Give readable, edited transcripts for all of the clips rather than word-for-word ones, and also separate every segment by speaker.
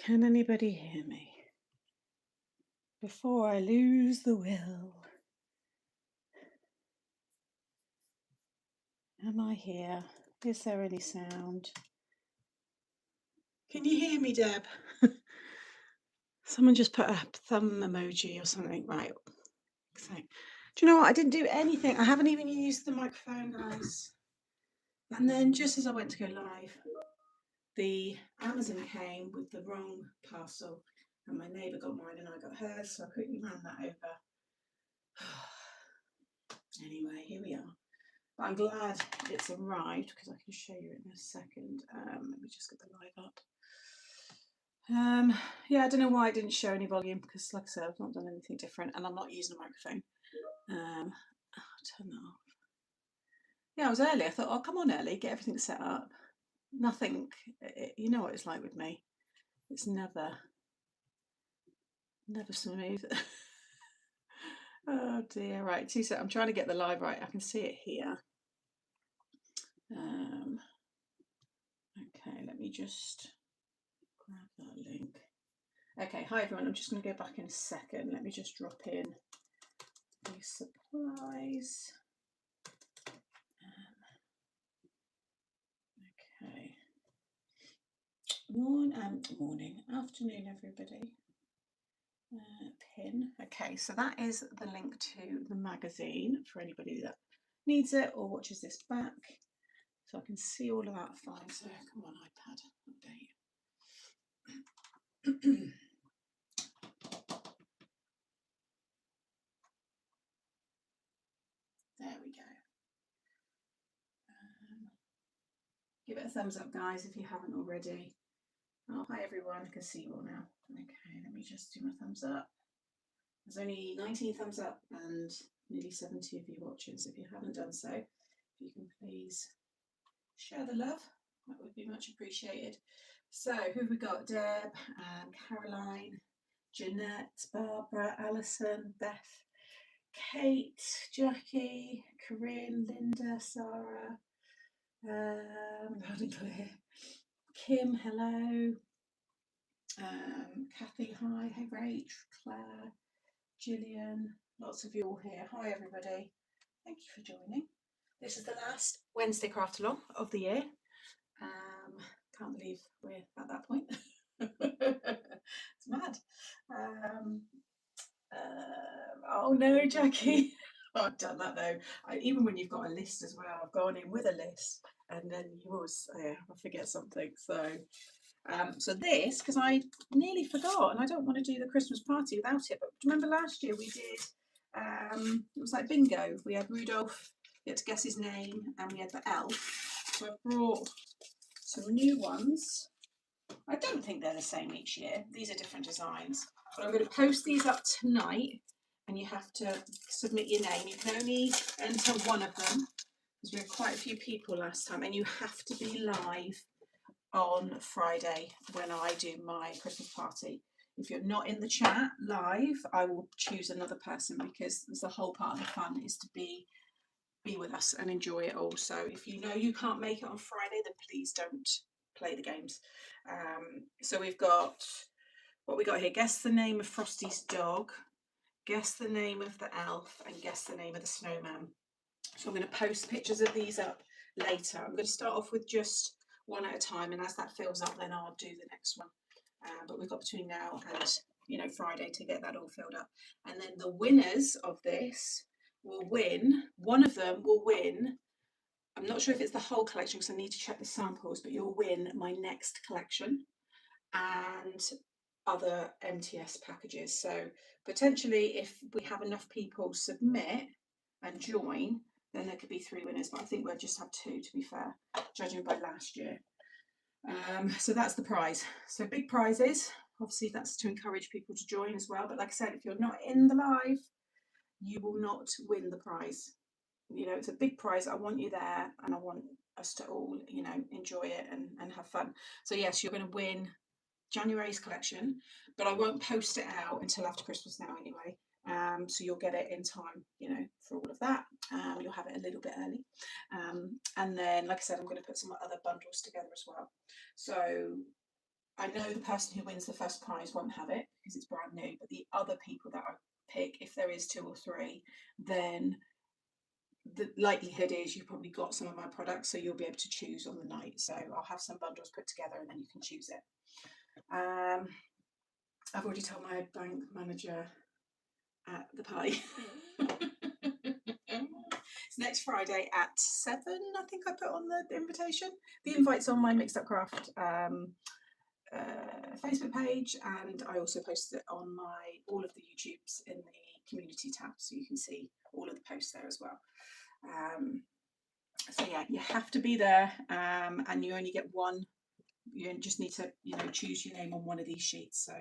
Speaker 1: Can anybody hear me? Before I lose the will. Am I here? Is there any sound? Can you hear me, Deb? Someone just put a thumb emoji or something. Right. So, do you know what? I didn't do anything. I haven't even used the microphone, guys. And then just as I went to go live, the Amazon came with the wrong parcel and my neighbour got mine and I got hers, so I quickly ran that over. Anyway, here we are. But I'm glad it's arrived because I can show you it in a second. Let me just get the live up. Yeah, I don't know why I didn't show any volume because, like I said, I've not done anything different and I'm not using a microphone. I'll turn that off. Yeah, I was early. I thought, oh, come on, early, get everything set up. Nothing, you know what it's like with me. It's never smooth. Oh dear, right, 2 seconds. I'm trying to get the live right. I can see it here. Okay, let me just grab that link. Okay, hi everyone. I'm just going to go back in a second. Let me just drop in the supplies. Okay. Morning, afternoon, everybody. Pin. Okay, so that is the link to the magazine for anybody that needs it or watches this back. So I can see all of that fine. So come on, iPad, update. There we go. Give it a thumbs up, guys, if you haven't already. Oh, hi everyone. I can see you all now. Okay, let me just do my thumbs up. There's only 19 thumbs up and nearly 70 of you watching. So if you haven't done so, if you can please share the love, that would be much appreciated. So who have we got? Deb, Caroline, Jeanette, Barbara, Alison, Beth, Kate, Jackie, Corinne, Linda, Sarah, Kim, hello, Kathy, hi, hey Rach, Claire, Gillian, lots of you all here. Hi everybody, thank you for joining. This is the last Wednesday craft along of the year. Can't believe we're at that point. It's mad. Oh no, Jackie. Oh, I've done that though. Even when you've got a list as well, I've gone in with a list and then you always I forget something. So this, because I nearly forgot and I don't want to do the Christmas party without it. But remember last year we did, it was like bingo. We had Rudolph, we had to guess his name, and we had the elf. So I brought some new ones. I don't think they're the same each year. These are different designs. But I'm going to post these up tonight and you have to submit your name. You can only enter one of them because we had quite a few people last time and you have to be live on Friday when I do my Christmas party. If you're not in the chat live, I will choose another person because the whole part of the fun is to be with us and enjoy it all. So if you know you can't make it on Friday, then please don't play the games. So we've got what we got here. Guess the name of Frosty's dog, guess the name of the elf, and guess the name of the snowman. So I'm going to post pictures of these up later. I'm going to start off with just one at a time, and as that fills up, then I'll do the next one. But we've got between now and Friday to get that all filled up. And then the winners of this will win. One of them will win. I'm not sure if it's the whole collection because I need to check the samples, but you'll win my next collection and other MTS packages. So potentially, if we have enough people submit and join, then there could be 3 winners, but I think we'll just have 2 to be fair, judging by last year. So that's the prize. So big prizes. Obviously, that's to encourage people to join as well. But like I said, if you're not in the live, you will not win the prize. It's a big prize. I want you there and I want us to all, enjoy it and have fun. So yes, you're going to win January's collection, but I won't post it out until after Christmas now anyway. So you'll get it in time, for all of that. You'll have it a little bit early. And then, like I said, I'm going to put some other bundles together as well. So I know the person who wins the first prize won't have it because it's brand new, but the other people that I pick, if there is 2 or 3, then the likelihood is you've probably got some of my products, so you'll be able to choose on the night. So I'll have some bundles put together and then you can choose it. I've already told my bank manager at the party. It's next Friday at 7, I think I put on the invitation. The invite's on my Mixed Up Craft Facebook page, and I also posted it on all of the YouTubes in the community tab, so you can see all of the posts there as well. So yeah, you have to be there, and you only get one. You just need to, choose your name on one of these sheets. So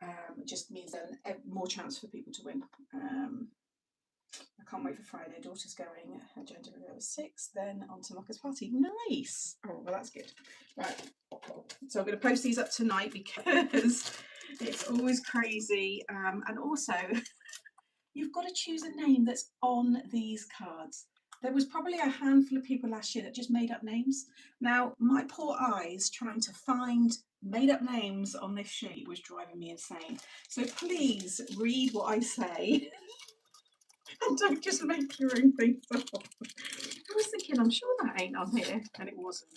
Speaker 1: it just means then more chance for people to win. I can't wait for Friday. Daughter's going. Agenda over 6. Then on to Mocha's party. Nice. Oh, well, that's good. Right. So I'm going to post these up tonight because it's always crazy. And also, you've got to choose a name that's on these cards. There was probably a handful of people last year that just made up names. Now, my poor eyes trying to find made up names on this sheet was driving me insane. So please read what I say and don't just make your own things up. I was thinking, I'm sure that ain't on here, and it wasn't.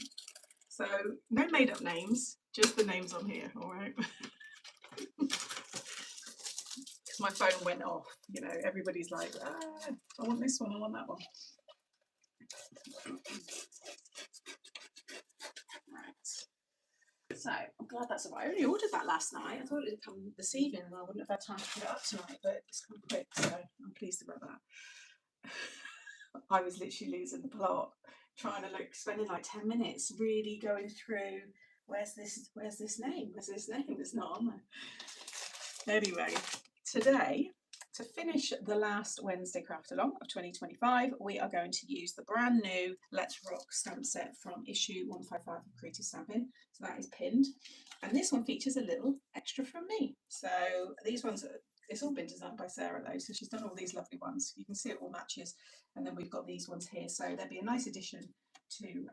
Speaker 1: So no made up names, just the names on here, all right? Because my phone went off, everybody's like, I want this one, I want that one. Right. So I'm glad that's all right. I only ordered that last night. I thought it would come this evening and I wouldn't have had time to put it up tonight, but it's come quick, so I'm pleased about that. I was literally losing the plot, trying to spending like 10 minutes really going through where's this name? There's not on there. Anyway, today, to finish the last Wednesday craft along of 2025, we are going to use the brand new Let's Rock stamp set from issue 155 of Creative Stamping. So that is pinned. And this one features a little extra from me. So these ones, it's all been designed by Sarah though, so she's done all these lovely ones. You can see it all matches. And then we've got these ones here. So there'll be a nice addition to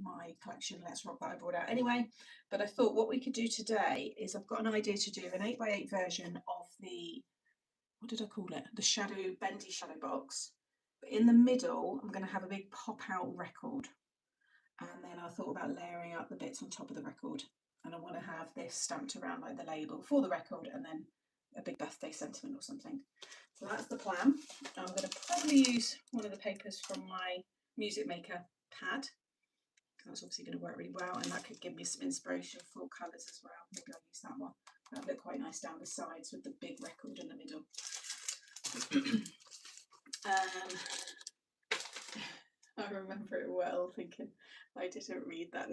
Speaker 1: my collection Let's Rock that I brought out anyway. But I thought what we could do today is I've got an idea to do an 8x8 version of the, what did I call it? The Bendy shadow box. But in the middle, I'm going to have a big pop out record. And then I thought about layering up the bits on top of the record. And I want to have this stamped around like the label for the record and then a big birthday sentiment or something. So that's the plan. I'm going to probably use one of the papers from my Music Maker pad. That's obviously going to work really well, and that could give me some inspiration for colours as well. Maybe I'll use that one. That'll look quite nice down the sides with the big record in the middle. I remember it well, thinking I didn't read that.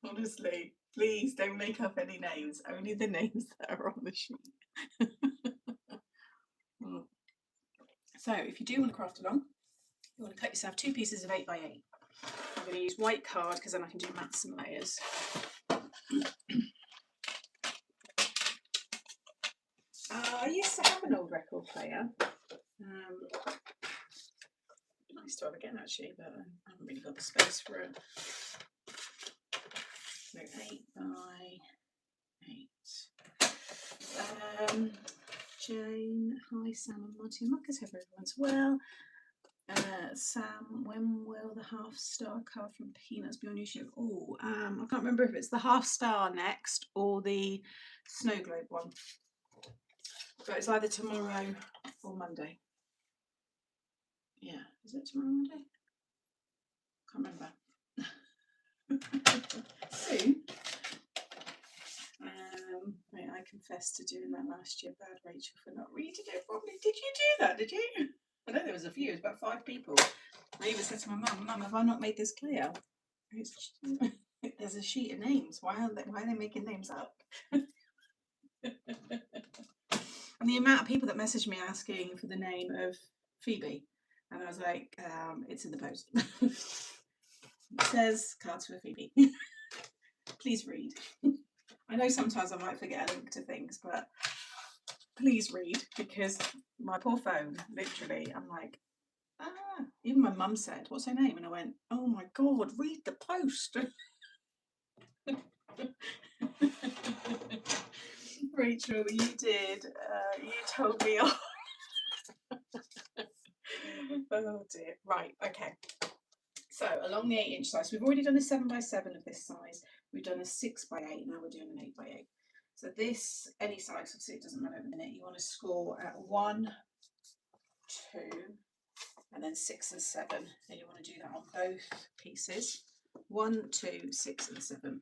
Speaker 1: Honestly, please don't make up any names, only the names that are on the sheet. So if you do want to craft along, you want to cut yourself 2 pieces of 8x8. I'm going to use white card because then I can do maths and layers. I used to have an old record player. Nice to have again actually, but I haven't really got the space for it. So 8x8. Jane, hi Sam and Monty. Muckers, hope everyone's well. Sam, when will the half star card from Peanuts be on YouTube? Oh, I can't remember if it's the half star next or the snow globe one. But it's either tomorrow or Monday. Yeah, is it tomorrow or Monday? Can't remember. Soon. Wait, I confessed to doing that last year. Bad Rachel for not reading it properly. Did you do that? Did you? I know there was a few. It was about 5 people. I even said to my mum, "Mum, have I not made this clear? There's a sheet of names. Why are they making names up?" And the amount of people that messaged me asking for the name of Phoebe, and I was like, "It's in the post." It says cards for Phoebe. Please read. I know sometimes I might forget a link to things, but please read, because my poor phone, literally, I'm like, even my mum said, "What's her name?" And I went, "Oh my God, read the post." Rachel, you did. You told me off. Oh dear. Right, okay. So along the 8-inch size, we've already done a 7x7 of this size. We've done a 6x8, now we're doing an 8x8. So this, any size, obviously it doesn't matter at the minute, you want to score at 1, 2, and then 6 and 7. And you want to do that on both pieces. 1, 2, 6 and 7.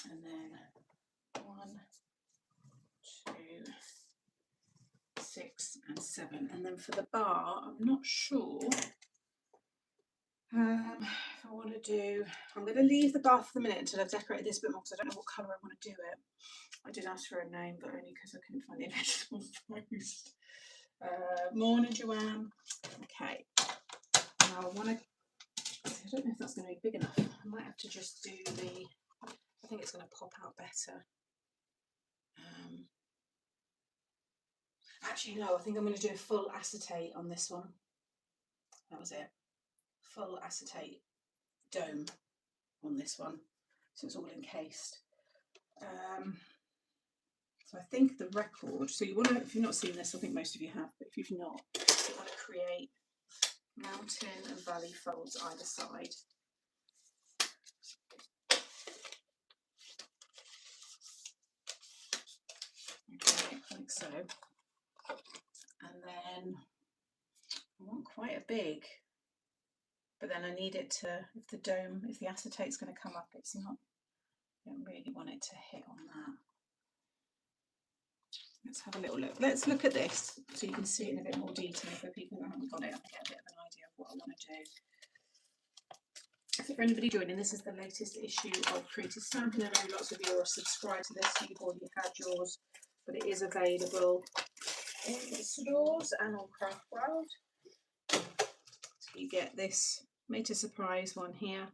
Speaker 1: And then 1, 2, 6 and 7. And then for the bar, I'm not sure if I want to do, I'm going to leave the bar for the minute until I've decorated this a bit more because I don't know what colour I want to do it. I did ask for a name, but only because I couldn't find the original post. Morning, Joanne. Okay. Now I want to, I don't know if that's going to be big enough. I might have to just do the, I think it's going to pop out better. Actually, no, I think I'm going to do a full acetate on this one. That was it. Full acetate dome on this one. So it's all encased. So I think the record, so you want to, if you've not seen this, I think most of you have, but if you've not, you want to create mountain and valley folds either side. Okay, like so. And then I want quite a big, but then I need it to, if the dome, if the acetate's going to come up, it's not, I don't really want it to hit on that. Let's have a little look. Let's look at this so you can see it in a bit more detail for people who haven't got it. I get a bit of an idea of what I want to do. So for anybody joining, this is the latest issue of Creative Stamping. I know lots of you are subscribed to this, so you've already had yours, but it is available in stores and on Craft World. So you get this Made to Surprise one here,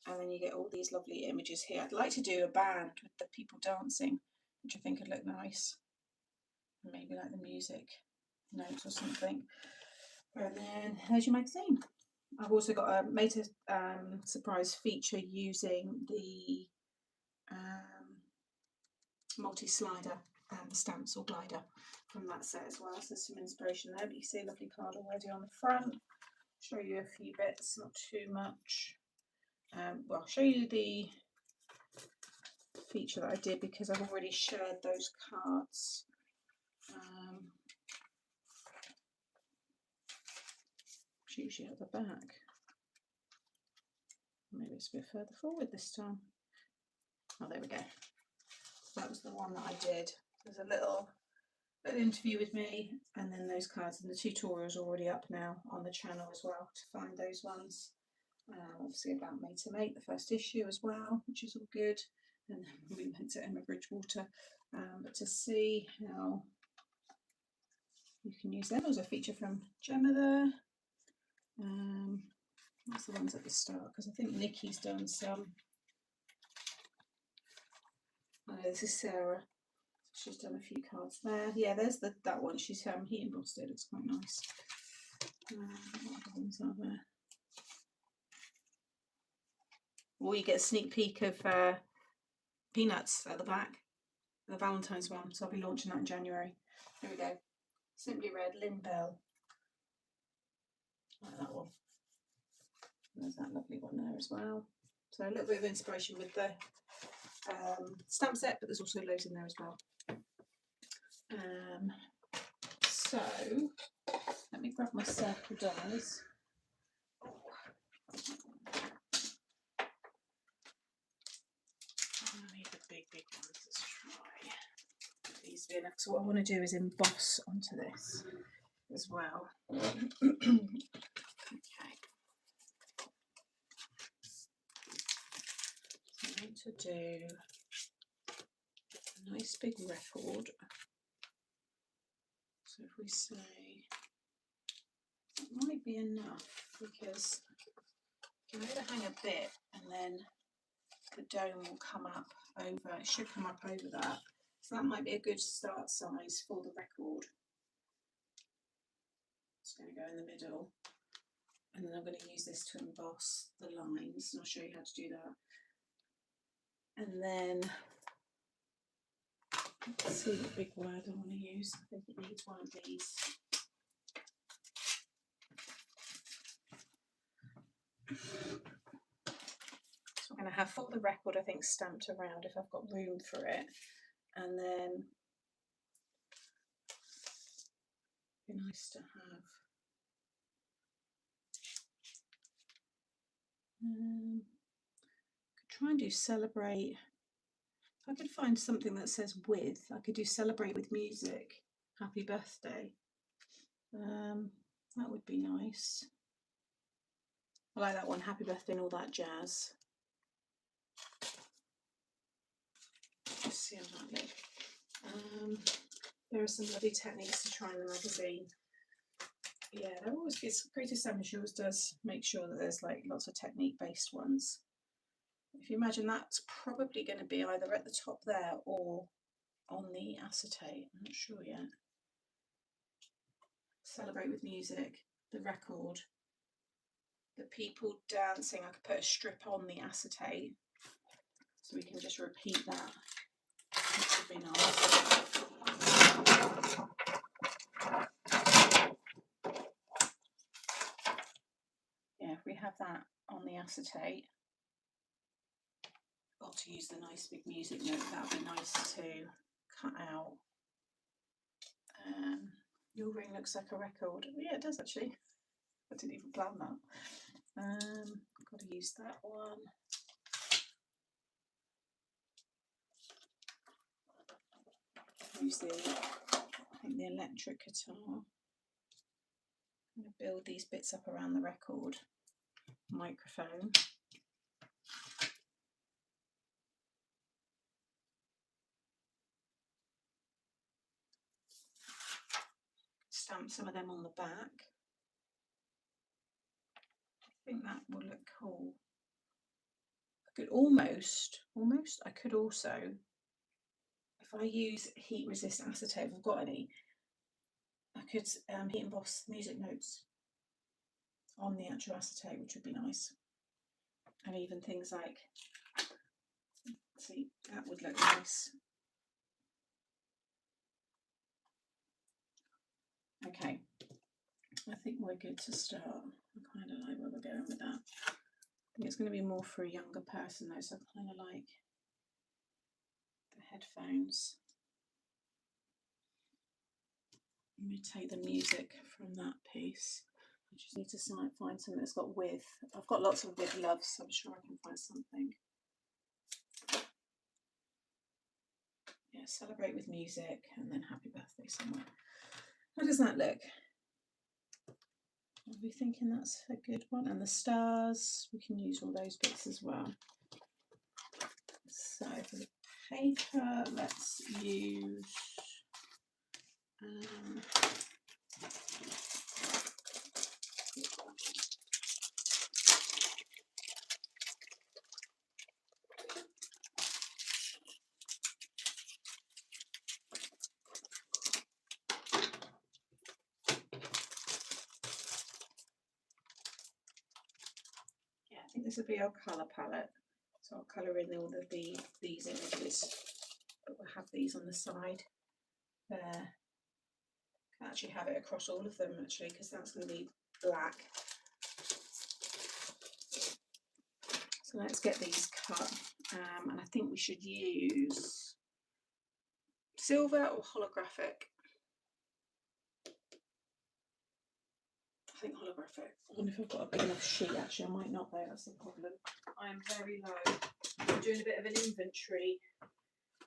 Speaker 1: and then you get all these lovely images here. I'd like to do a band with the people dancing, which I think would look nice. Maybe like the music notes or something. And then there's your magazine. I've also got a Made to Surprise feature using the multi-slider and the stamps or glider from that set as well. So there's some inspiration there, but you see a lovely card already on the front. Show you a few bits, not too much. Well, I'll show you the feature that I did because I've already shared those cards. It's usually at the back. Maybe it's a bit further forward this time. Oh, there we go. That was the one that I did. There's a little interview with me, and then those cards, and the tutorial's already up now on the channel as well to find those ones. Obviously about Made to Make, the first issue as well, which is all good. And then we went to Emma Bridgewater, but to see how you can use them. There was a feature from Gemma there. That's the ones at the start, because I think Nikki's done some. Oh, this is Sarah. She's done a few cards there. Yeah, there's that one. She's he embossed it. It's quite nice. What other ones are there? Well, you get a sneak peek of Peanuts at the back, the Valentine's one. So I'll be launching that in January. Here we go. Simply Red, Lynn Bell. I like that one. There's that lovely one there as well. So a little bit of inspiration with the stamp set, but there's also loads in there as well. So let me grab my circle dies. I need the big ones. Let's try these in. So what I want to do is emboss onto this as well. Okay. So I want to do a nice big record. So if we say it might be enough, because you can overhang a bit and then the dome will come up over, it should come up over that. So that might be a good start size for the record. It's going to go in the middle, and then I'm going to use this to emboss the lines, and I'll show you how to do that. And then Let's see what big word I want to use. I think it needs one of these. So I'm going to have for the record, I think, stamped around if I've got room for it. And then it'd be nice to have could try and do celebrate. If I could find something that says with, I could do celebrate with music, happy birthday. That would be nice. I like that one, happy birthday and all that jazz. Let's see how that looks. There are some lovely techniques to try in the magazine. Yeah, there always gets Creative Sandwich always does make sure that there's like lots of technique based ones. If you imagine, that's probably going to be either at the top there or on the acetate. I'm not sure yet. Celebrate with music, the record, the people dancing. I could put a strip on the acetate so we can just repeat that. That would be nice. Yeah, if we have that on the acetate, got to use the nice big music note. That would be nice to cut out. Your ring looks like a record. Yeah, it does actually. I didn't even plan that. Got to use that one. Use the, I think the electric guitar. I'm going to build these bits up around the record. Microphone. Stamp some of them on the back. I think that will look cool. I could almost, I could also, if I use heat resist acetate, if I've got any, I could heat emboss music notes on the actual acetate, which would be nice. And even things like, see, that would look nice. Okay, I think we're good to start. I kind of like where we're going with that. I think it's going to be more for a younger person though, so I kind of like the headphones. Let me take the music from that piece. I just need to find something that's got width. I've got lots of width loves, so I'm sure I can find something. Yeah, celebrate with music and then happy birthday somewhere. How does that look? Are we thinking that's a good one? And the stars, we can use all those bits as well. So for the paper, let's use I think this will be our colour palette. So I'll colour in all of these images, but we'll have these on the side there. Can actually have it across all of them actually, because that's going to be black. So let's get these cut, and I think we should use silver or holographic. I think holographic. I wonder if I've got a big enough sheet. Actually, I might not though, that's the problem. I am very low. I'm doing a bit of an inventory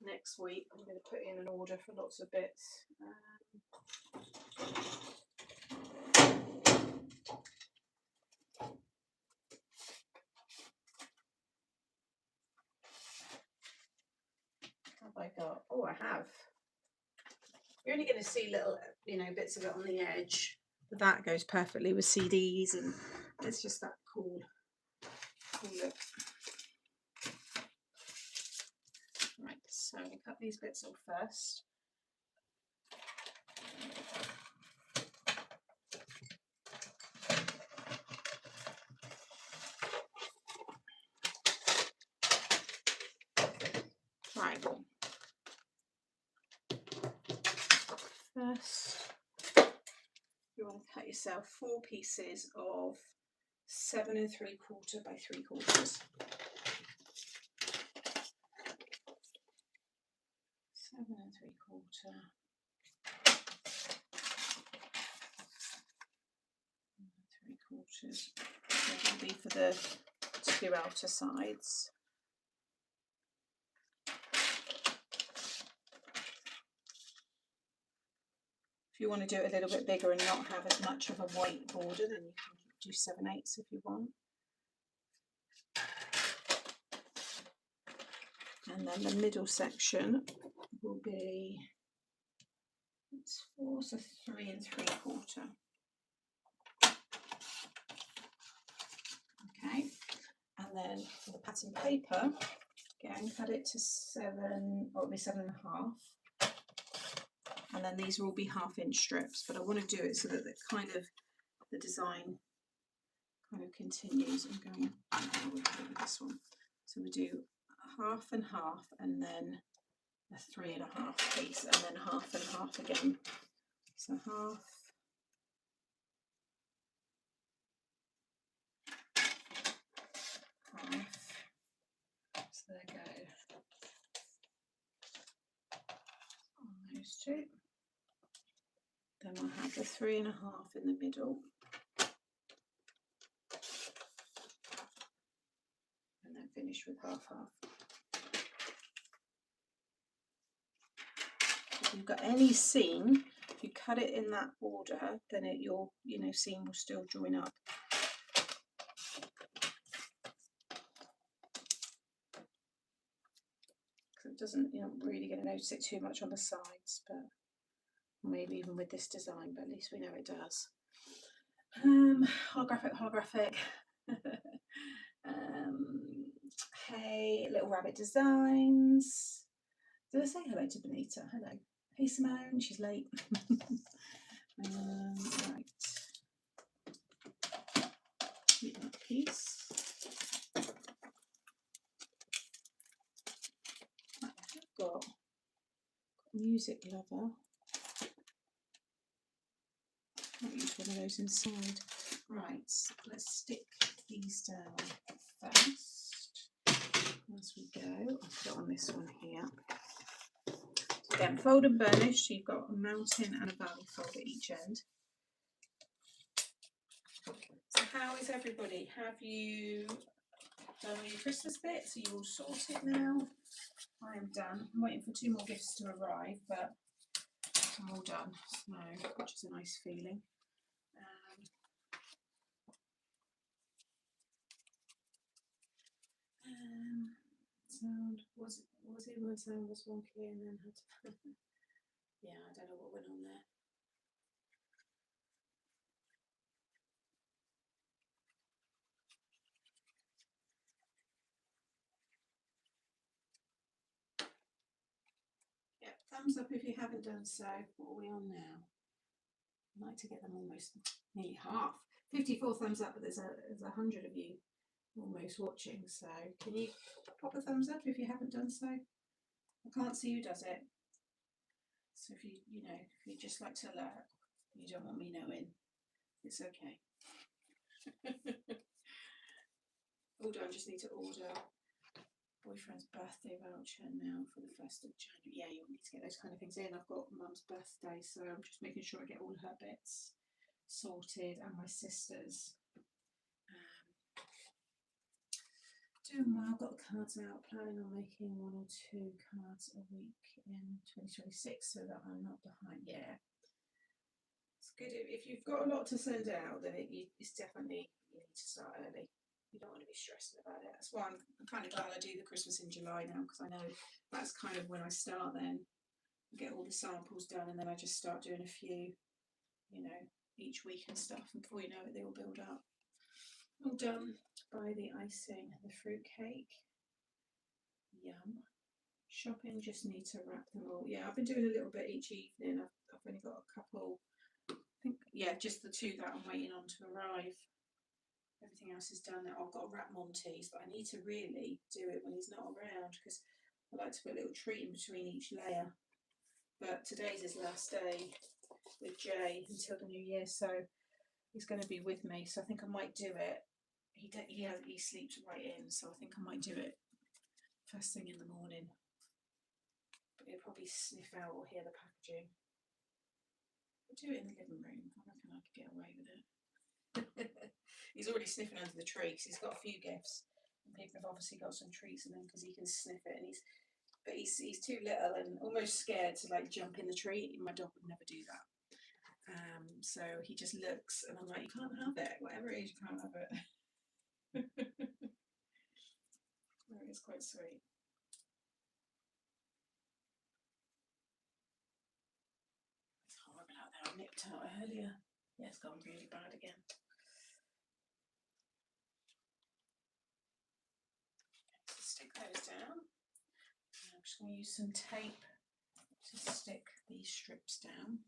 Speaker 1: next week. I'm going to put in an order for lots of bits. Have I got? Oh, I have. You're only going to see little, bits of it on the edge. But that goes perfectly with CDs, and it's just that cool look. Right, so we'll cut these bits off first. Right. First, you want to cut yourself 4 pieces of 7 3/4 by 3/4. 7 3/4. 3/4. That will be for the 2 outer sides. If you want to do it a little bit bigger and not have as much of a white border, then you can do 7/8 if you want. And then the middle section will be, it's 4, so 3 3/4. Okay, and then for the pattern paper, again, cut it to 7, or it'll be 7.5. And then these will be 1/2 inch strips, but I want to do it so that the design kind of continues. I'm going with this one. So we do 1/2 and 1/2, and then a 3.5 piece, and then 1/2 and 1/2 again. So 1/2. 1/2. So there go. On those 2. Then we'll have the 3.5 in the middle. And then finish with 1/2. If you've got any seam, if you cut it in that order, then your seam will still join up. It doesn't, you're not really going to notice it too much on the sides, but maybe even with this design, but at least we know it does. Holographic. Hey, Little Rabbit Designs. Did I say hello to Benita? Hello. Hey Simone, she's late. Right. Keep that piece. I've got Music Lover. I'll use one of those inside. Right, let's stick these down first as we go. I'll put it on this one here. Again, fold and burnish, so you've got a mountain and a valley fold at each end. So how is everybody? Have you done all your Christmas bits? Are you all sorted now? I am done. I'm waiting for 2 more gifts to arrive, but I'm all done, so, which is a nice feeling. Sound was it my sound was wonky and then had to yeah, I don't know what went on there. Yeah, thumbs up if you haven't done so. What are we on now? I'd like to get them almost nearly half. 54 thumbs up, but there's 100 of you almost watching, so can you pop a thumbs up if you haven't done so? I can't see who does it, so if if you just like to lurk, you don't want me knowing, it's okay. All done. Just need to order boyfriend's birthday voucher now for the 1st of January. Yeah, you'll need to get those kind of things in. I've got mum's birthday, so I'm just making sure I get all her bits sorted, and my sister's. Doing well, got the cards out, planning on making 1 or 2 cards a week in 2026 so that I'm not behind. Yeah, it's good. If you've got a lot to send out, then it's definitely, you need to start early. You don't want to be stressing about it. That's why I'm kind of glad I do the Christmas in July now, because I know that's kind of when I start then. Get all the samples done, and then I just start doing a few, each week and stuff, and before you know it, they all build up. All done by the icing and the fruit cake. Yum. Shopping, just need to wrap them all. Yeah, I've been doing a little bit each evening. I've only got a couple. I think, yeah, just the 2 that I'm waiting on to arrive. Everything else is done now. I've got to wrap Monty's, but I need to really do it when he's not around, because I like to put a little treat in between each layer. but today's his last day with Jay until the new year, so he's going to be with me. So I think I might do it. He sleeps right in, so I think I might do it first thing in the morning. But he'll probably sniff out or hear the packaging. I'll do it in the living room. I reckon I could get away with it. He's already sniffing under the tree because he's got a few gifts, and people have obviously got some treats in them because he can sniff it. And he's too little and almost scared to like jump in the tree. My dog would never do that. So he just looks, and I'm like, you can't have it. Whatever it is, you can't have it. It's quite sweet. It's horrible out there. I nipped out earlier. Yeah, it's gone really bad again. So stick those down. I'm just going to use some tape to stick these strips down.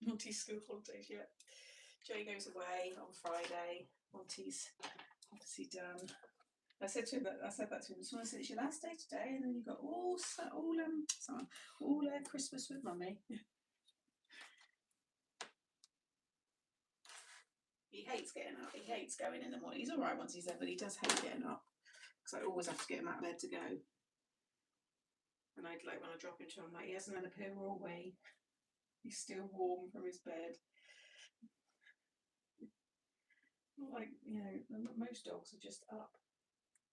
Speaker 1: Monty's school holidays yet. Jay goes away on Friday. Monty's obviously done. I said that to him. So I said, it's your last day today, and then you've got all Christmas with Mummy. He hates getting up. He hates going in the morning. He's all right once he's there, but he does hate getting up because I always have to get him out of bed to go. And I'd like when I drop him to him, I'm like, he hasn't had a poo all way. He's still warm from his bed. Like, you know, most dogs are just up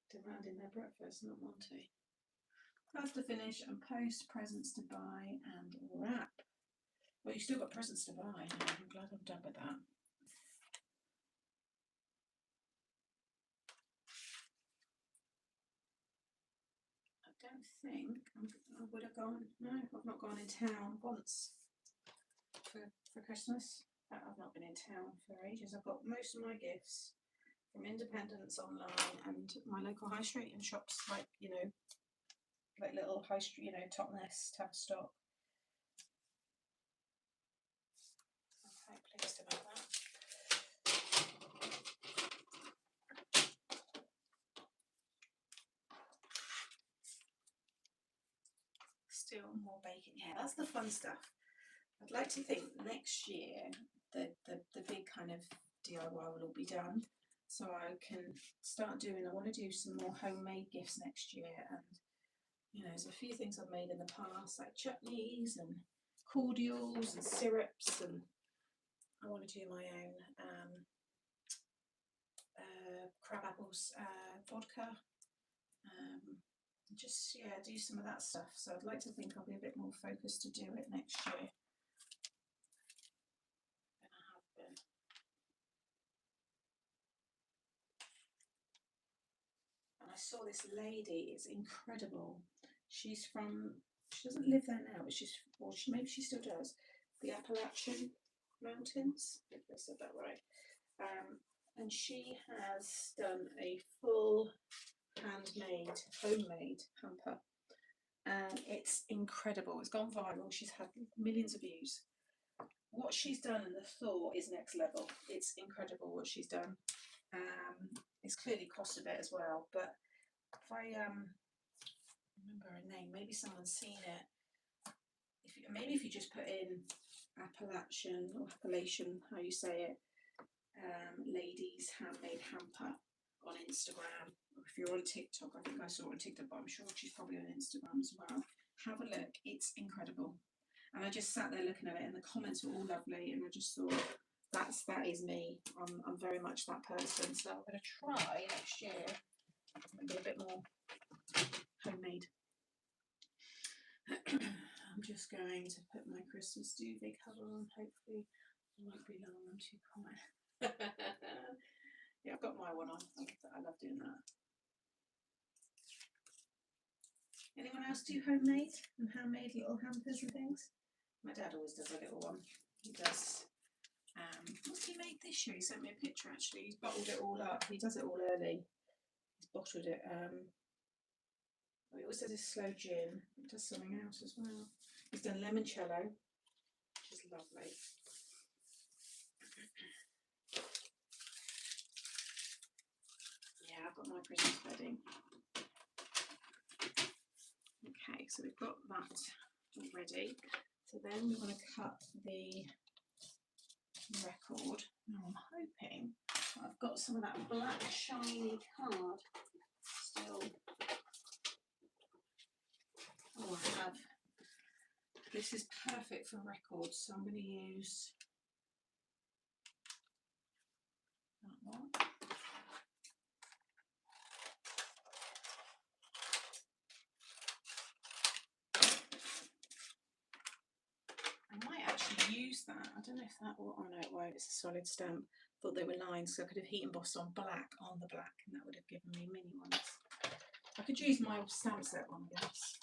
Speaker 1: demanding their breakfast, not Monty. That's to finish and post, presents to buy and wrap. Well, you've still got presents to buy. I'm glad I'm done with that. I don't think I would have gone. No, I've not gone in town once for Christmas. I've not been in town for ages. I've got most of my gifts from independents online and my local high street and shops, like, you know, like little high street, you know, Totnes, Tavistock. I'm quite pleased about that. Still more baking. Yeah, that's the fun stuff. I'd like to think next year the big kind of DIY will all be done, so I can start doing. I want to do some more homemade gifts next year, and you know, there's a few things I've made in the past, like chutneys and cordials and syrups, and I want to do my own crab apples vodka. Just do some of that stuff. So I'd like to think I'll be a bit more focused to do it next year than I have been. And I saw this lady, it's incredible. She doesn't live there now, but maybe she still does. The Appalachian Mountains, if I said that right. And she has done a full homemade hamper, and it's incredible. It's gone viral. She's had millions of views. What she's done and the thought is next level. It's incredible what she's done. It's clearly cost a bit as well, but if I remember her name, maybe someone's seen it. If you just put in Appalachian, how you say it, ladies handmade hamper on Instagram. If you're on TikTok, I think I saw it on TikTok, but I'm sure she's probably on Instagram as well. Have a look, it's incredible. And I just sat there looking at it, and the comments were all lovely, and I just thought, that is me. I'm very much that person. So I'm going to try next year maybe a bit more homemade. I'm just going to put my Christmas duvet cover on. Hopefully it won't be long. I'm too quiet. Yeah, I've got my one on. I love doing that. Anyone else do homemade and handmade little hampers and things? My dad always does a little one. He does. What's he made this year? He sent me a picture actually. He's bottled it all up. He does it all early. He's bottled it. He always does his slow gin. He does something else as well. He's done limoncello, which is lovely. Yeah, I've got my Christmas bedding. Okay, so we've got that already. So then we want to cut the record. Now I'm hoping I've got some of that black shiny card still. Oh, I have. This is perfect for records, so I'm going to use that one. I might actually use that. I don't know if that will. Oh no, it won't. It's a solid stamp. Thought they were lines, so I could have heat embossed on black, and that would have given me mini ones. I could use my old stamp set one, I guess.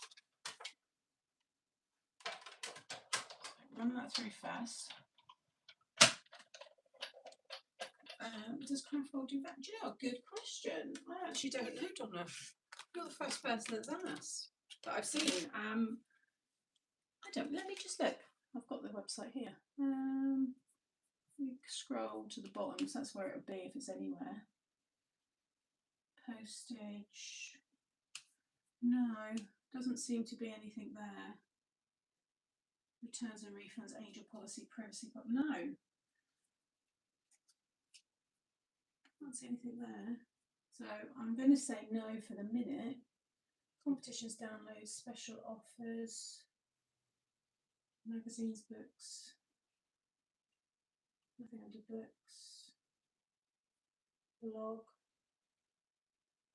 Speaker 1: Run that through first. Does Craftwell do that? Do you know, good question. I actually don't know, Donna. You're the first person that I've seen. I don't. Let me just look. I've got the website here. We scroll to the bottom, so that's where it would be if it's anywhere. Postage. No, doesn't seem to be anything there. Returns and refunds, angel policy, privacy, but no. Can't see anything there. So I'm going to say no for the minute. Competitions, downloads, special offers, magazines, books. Nothing under books. Blog.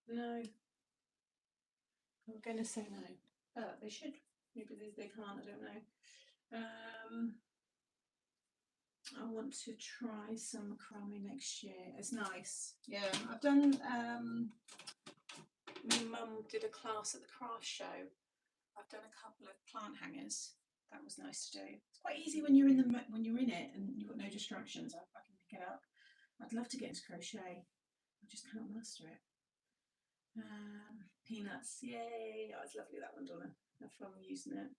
Speaker 1: No. I'm going to say no. But they should. Maybe they can't, I don't know. I want to try some macrame next year. It's nice. Yeah, I've done, my mum did a class at the craft show. I've done a couple of plant hangers. That was nice to do. It's quite easy when you're in it and you've got no distractions. I can pick it up. I'd love to get into crochet. I just can't master it. Peanuts, yay! Oh, it's lovely, that one, Donna. Have fun using it.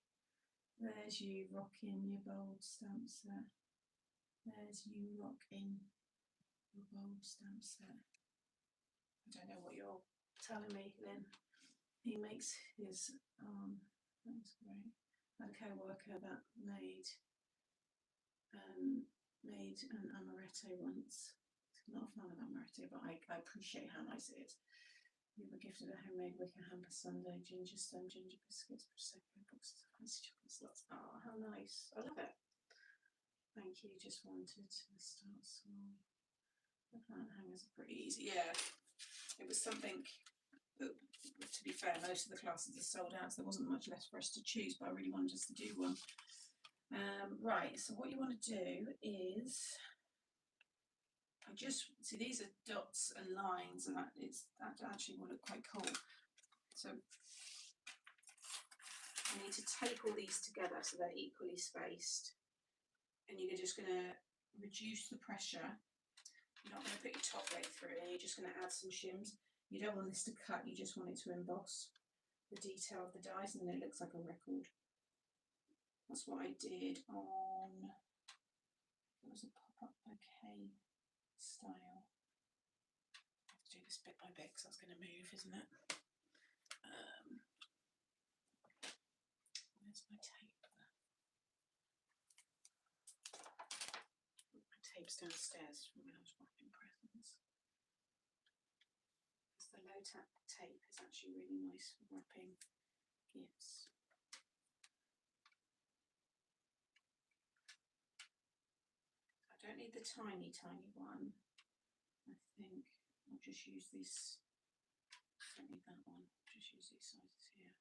Speaker 1: There's you rocking your bold stamp set. There's you rocking your bold stamp set. I don't know what you're telling me, Lynn. He makes his that was great. I had a co-worker that made an amaretto once. I'm not a fan of amaretto, but I appreciate how nice it is. We were gifted a homemade wicker hamper Sunday, ginger stone, ginger biscuits, prosecco, boxes of fancy chocolate slots. Oh, how nice. I love it. Thank you, just wanted to start small. The plant hangers are pretty easy. Yeah, it was something that, to be fair, most of the classes are sold out, so there wasn't much left for us to choose, but I really wanted us to do one. Right, so what you want to do is, I just see these are dots and lines, and that actually will look quite cool. So you need to tape all these together so they're equally spaced, and you're just going to reduce the pressure. You're not going to put your top right through, and you're just going to add some shims. You don't want this to cut, you just want it to emboss the detail of the dies, and then it looks like a record. That's what I did on, it was a pop-up bouquet style. I have to do this bit by bit because that's going to move, isn't it? Where's my tape? My tape's downstairs from when I was wrapping presents. Because the low tap tape is actually really nice for wrapping gifts. I don't need the tiny one. I think I'll just use this. I don't need that one. Just use these sizes here.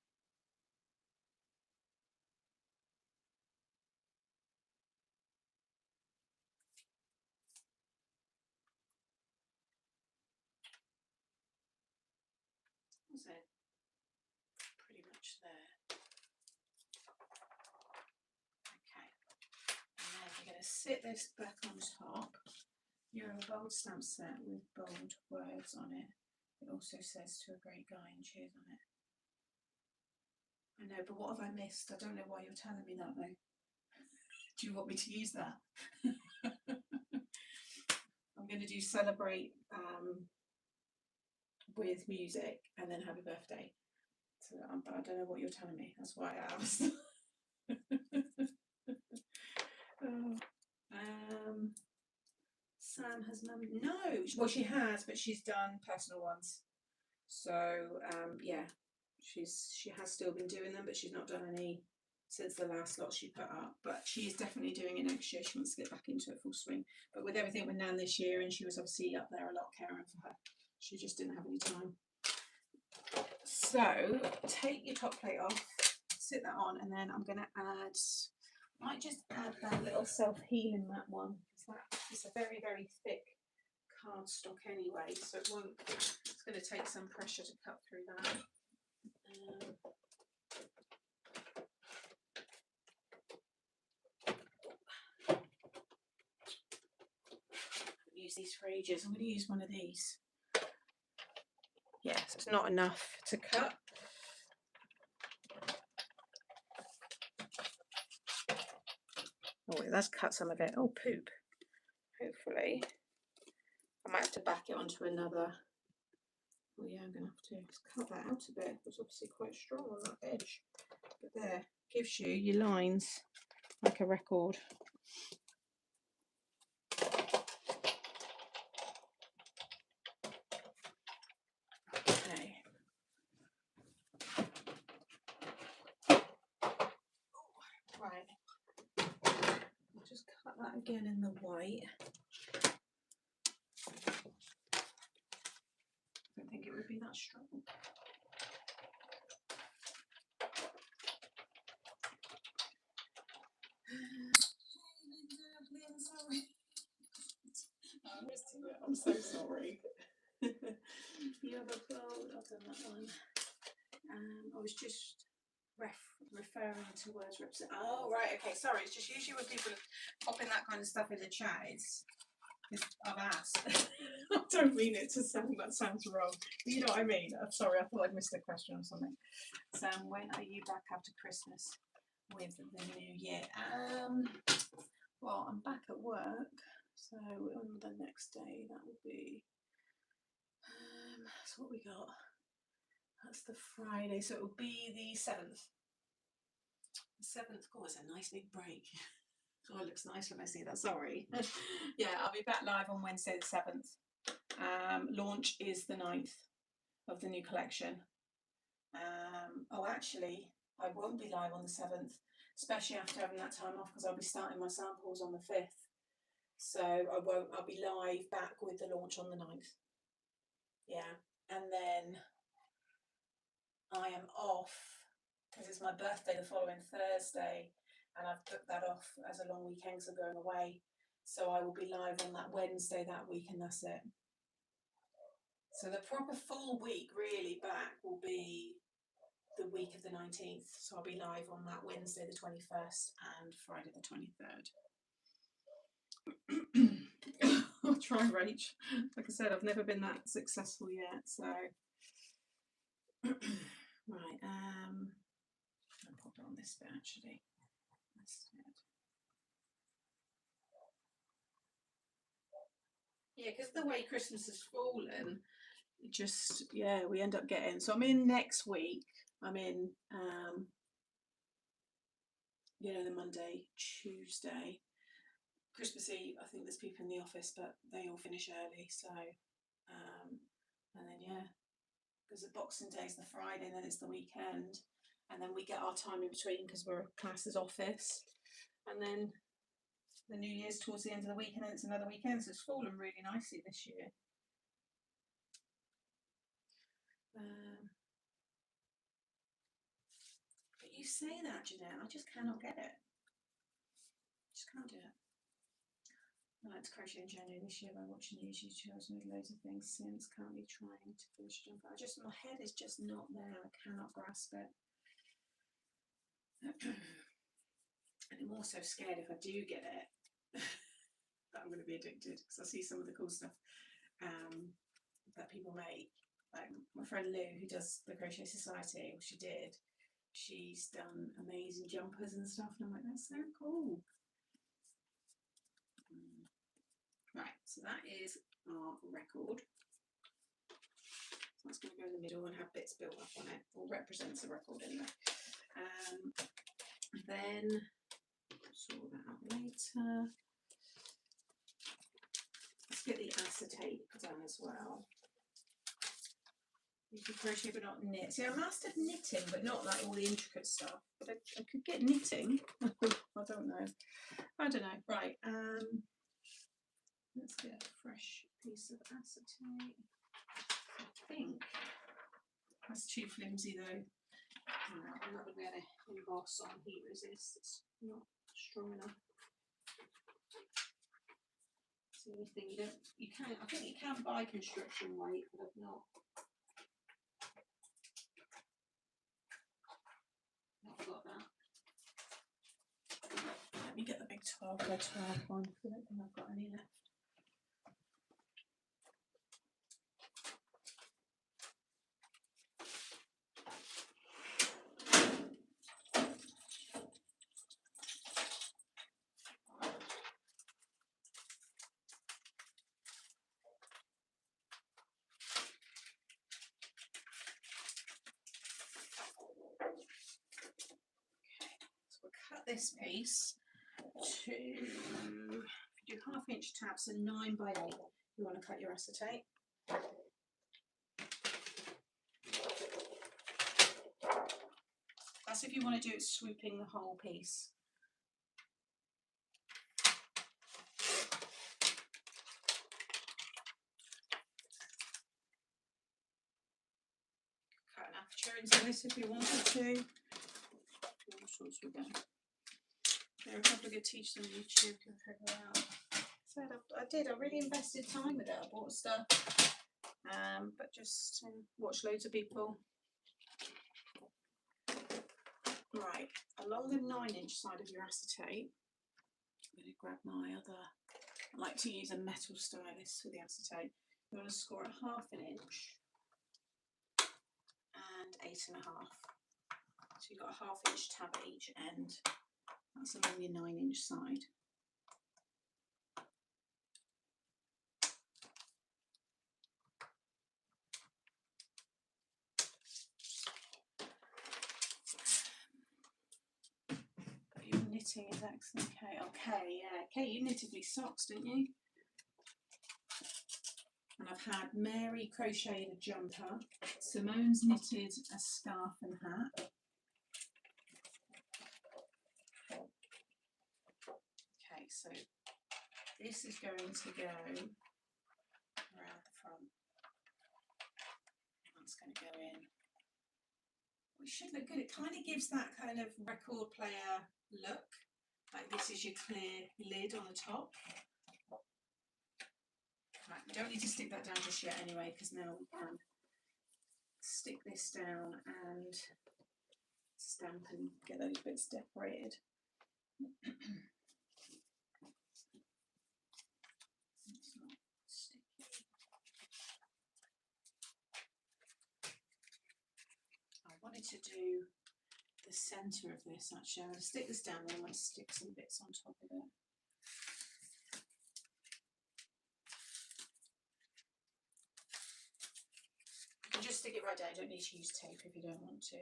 Speaker 1: That's it. Pretty much there. Okay. And then we're going to sit this back on top. You have a bold stamp set with bold words on it. It also says "to a great guy" and cheers on it. I know, but what have I missed? I don't know why you're telling me that though. Do you want me to use that? I'm going to do celebrate with music and then happy birthday. So, but I don't know what you're telling me. That's why I asked. Oh, Sam has none. No, well, she has, but she's done personal ones. So yeah, she has still been doing them, but she's not done any since the last lot she put up. But she is definitely doing it next year. She wants to get back into it full swing. But with everything with Nan this year, and she was obviously up there a lot caring for her, she just didn't have any time. So take your top plate off, sit that on, and then I'm going to add. Might just add that little self-healing mat one, because that is a very, very thick cardstock anyway, so it won't. It's going to take some pressure to cut through that. I've used these for ages. I'm going to use one of these. Yes, it's not enough to cut. Oh, it does cut some of it. Oh, poop. Hopefully. I might have to back it onto another. Oh yeah, I'm going to have to cut that out a bit. It was obviously quite strong on that edge. But there, gives you your lines like a record. Okay. Right. I'll just cut that again in the white. I don't think it would be that strong. I'm so sorry. You have a bowl. I've done that one. I was just referring to words represent. Oh, right. Okay. Sorry. It's just usually when people are popping that kind of stuff in the chat, I've asked. I don't mean it to sound that sounds wrong. But you know what I mean? I'm sorry. I thought I'd missed a question or something. Sam, when are you back after Christmas with the new year? Well, I'm back at work, so on the next day that will be. So what we got? That's the Friday, so it will be the 7th. The 7th. Oh, it's a nice big break. Oh, it looks nice when I see that. Sorry. Yeah, I'll be back live on Wednesday the 7th. Launch is the 9th of the new collection. Oh, actually, I won't be live on the 7th, especially after having that time off, because I'll be starting my samples on the 5th. So I'll be live back with the launch on the 9th. Yeah, and then I am off because it's my birthday the following Thursday, and I've booked that off as a long weekend because I'm going away. So I will be live on that Wednesday that week, and that's it. So the proper full week really back will be the week of the 19th. So I'll be live on that Wednesday the 21st and Friday the 23rd. I'll try, Rach. Like I said, I've never been that successful yet, so right. I'll pop it on this bit actually. Yeah, because the way Christmas has fallen, just yeah, we end up getting. So I'm in next week. I'm in, the Monday, Tuesday. Christmas Eve, I think there's people in the office, but they all finish early. So, and then yeah, because the Boxing Day is the Friday, and then it's the weekend, and then we get our time in between because we're a classes office, and then the New Year's towards the end of the week, and then it's another weekend. So it's fallen really nicely this year. But you say that, Jeanette, I just cannot get it. Just can't do it. I like to crochet in January this year by watching these YouTubers and loads of things since. Currently trying to finish jumper. My head is just not there. I cannot grasp it. And I'm also scared if I do get it that I'm going to be addicted, because I see some of the cool stuff that people make. Like my friend Lou, who does the Crochet Society, or she's done amazing jumpers and stuff, and I'm like, that's so cool. Right, so that is our record. So That's going to go in the middle and have bits built up on it, or represents a record in there. Then sort that out later. Let's get the acetate done as well. You can crochet but not knit. See, I mastered knitting, but not like all the intricate stuff. But I could get knitting. I don't know. Right. Let's get a fresh piece of acetate. I think that's too flimsy though. No, I'm not going to be able to emboss on heat resist. It's not strong enough. It's the only thing you can. I think you can buy construction weight, but I've not got that. Let me get the big 12 by 12 one. I don't think I've got any left. Cut this piece to, if you do 1/2 inch tabs, so 9 by 8, you want to cut your acetate. That's if you want to do it swooping the whole piece. Cut an aperture into this if you wanted to. All sorts we go. There are a couple of good teachers on YouTube who figure out. So I really invested time with it. I bought stuff, but just watch loads of people. Right, along the 9-inch side of your acetate, I'm going to grab my other. I like to use a metal stylus for the acetate. You want to score a 1/2 inch and 8.5. So you've got a 1/2 inch tab at each end. That's along your 9-inch side. But your knitting is excellent, Kate. Okay, yeah. Kate, you knitted me socks, didn't you? And I've had Mary crocheted a jumper. Simone's knitted a scarf and hat. Okay, so this is going to go around the front. That's going to go in. It should look good. It kind of gives that kind of record player look. Like this is your clear lid on the top. Right, we don't need to stick that down just yet anyway, because now we can stick this down and stamp and get those bits decorated. I wanted to do the centre of this actually. I'm going to stick this down and I might stick some bits on top of it. You can just stick it right down, you don't need to use tape if you don't want to.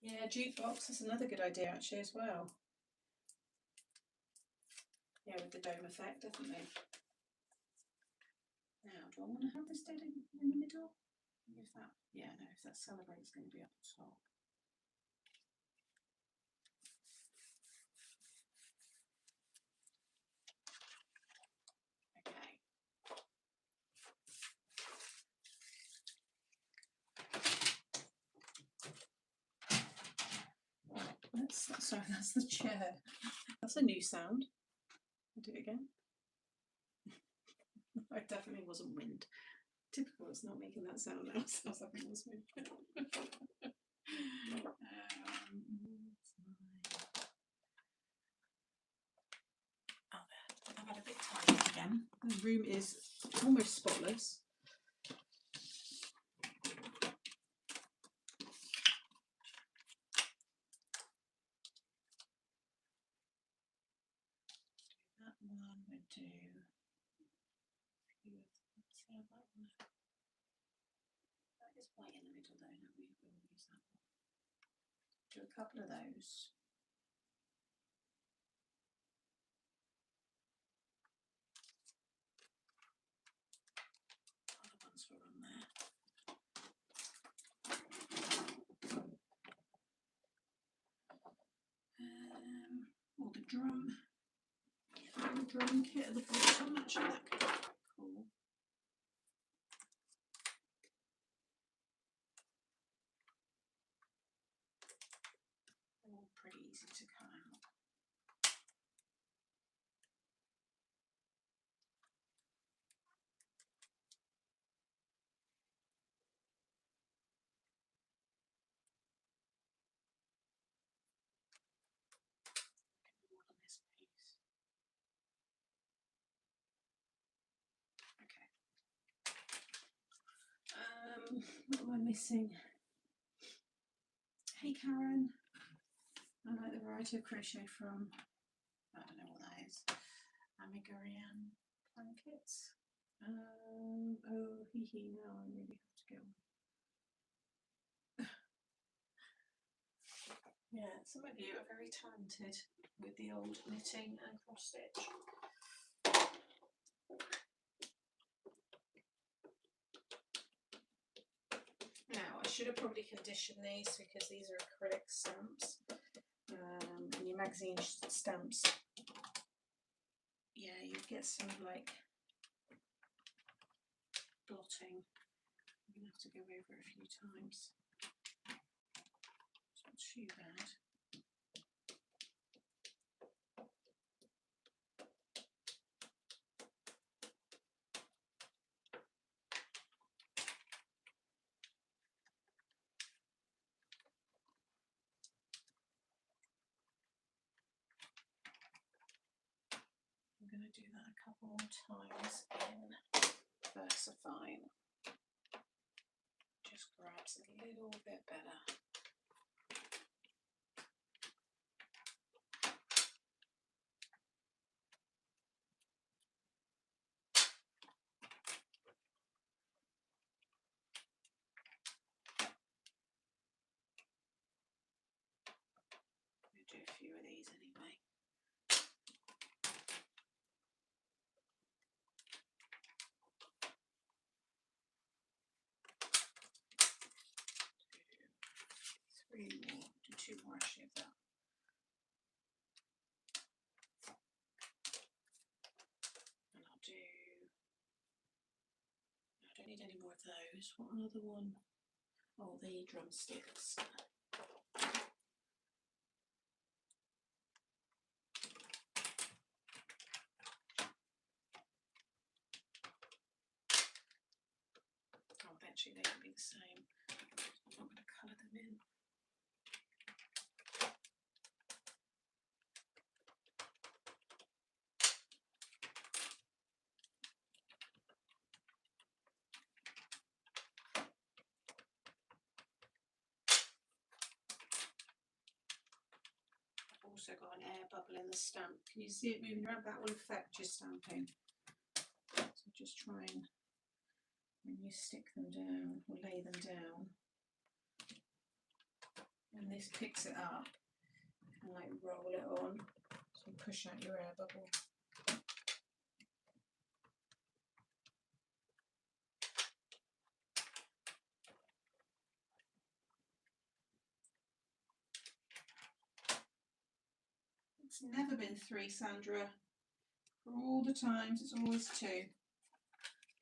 Speaker 1: Yeah, jukebox, that's another good idea actually as well. Yeah, with the dome effect, definitely. Now, do I want to have this dead in the middle? If that, yeah, no, if that Celebrate's going to be up the top. Okay. Sorry, that's the chair. That's a new sound. I'll do it again. It definitely wasn't wind. Typical, it's not making that sound now. Sounds like it was wind. Oh, there. I've had a bit tidy again. The room is almost spotless. That one would do. this white in the middle though, don't we? We'll use that one. Do a couple of those. Other ones were on there. Or the drum. The drum kit at the bottom, actually that could be quite cool. They're all pretty easy to cut out. On this piece. Okay. What am I missing? Hey Karen, I like the variety of crochet from, I don't know what that is, Amigurian blankets. Oh, hee hee, now I really have to go. Yeah, some of you are very talented with the old knitting and cross stitch. Now, I should have probably conditioned these because these are acrylic stamps. And your magazine stamps, yeah, you get some like blotting. I'm going to have to go over it a few times. It's not too bad. I'm going to do that a couple more times in VersaFine. Just grabs a little bit better. We'll do a few of these anyway. Three more, do two more actually of that. And I'll do, I don't need any more of those. What another one? Oh, the drumsticks. Oh, eventually they can be the same. I'm not going to colour them in. Also got an air bubble in the stamp. Can you see it moving around? That will affect your stamping. So just try and, when you stick them down or lay them down, and this picks it up, and like roll it on, so push out your air bubble. It's never been 3, Sandra. For all the times, it's always 2.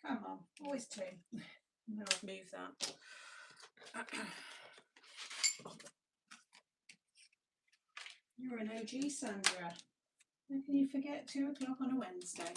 Speaker 1: Come on, always 2. And then I'll move that. You're an OG, Sandra. How can you forget 2 o'clock on a Wednesday?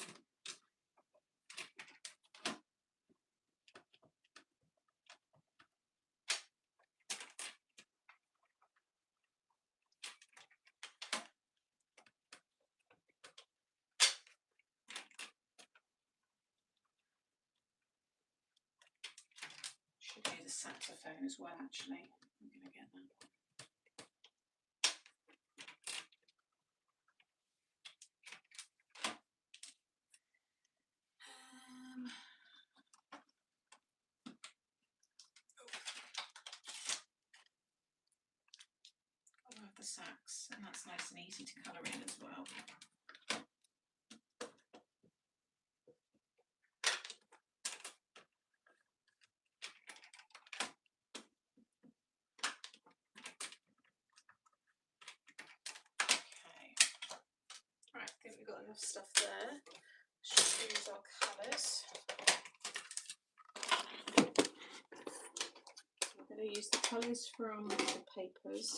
Speaker 1: Should do the saxophone as well, actually. I'm going to get that. sacks, and that's nice and easy to colour in as well. Okay, right, I think we've got enough stuff there. Let's use our colours. We're going to use the colours from the papers.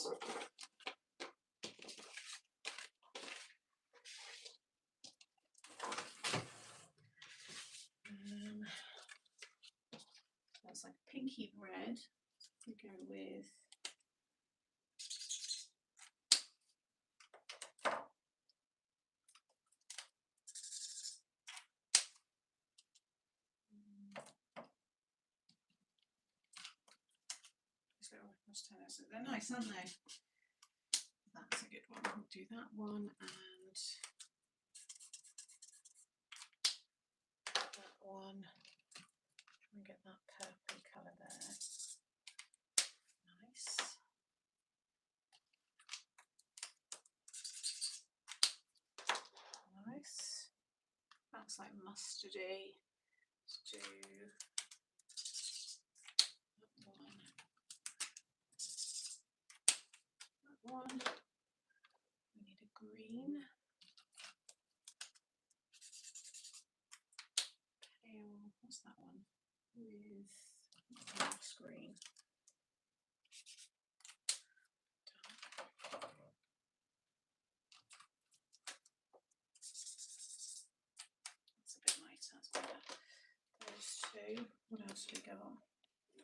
Speaker 1: That's like a pinky red. We go with they're nice, aren't they? That's a good one. We'll do that one and that one. Try and get that purple colour there. Nice. Nice. That's like mustardy. Let's do that one. We need a green. Pale. What's that one? With green. That's a bit lighter. That's better. Those two. What else have we got? I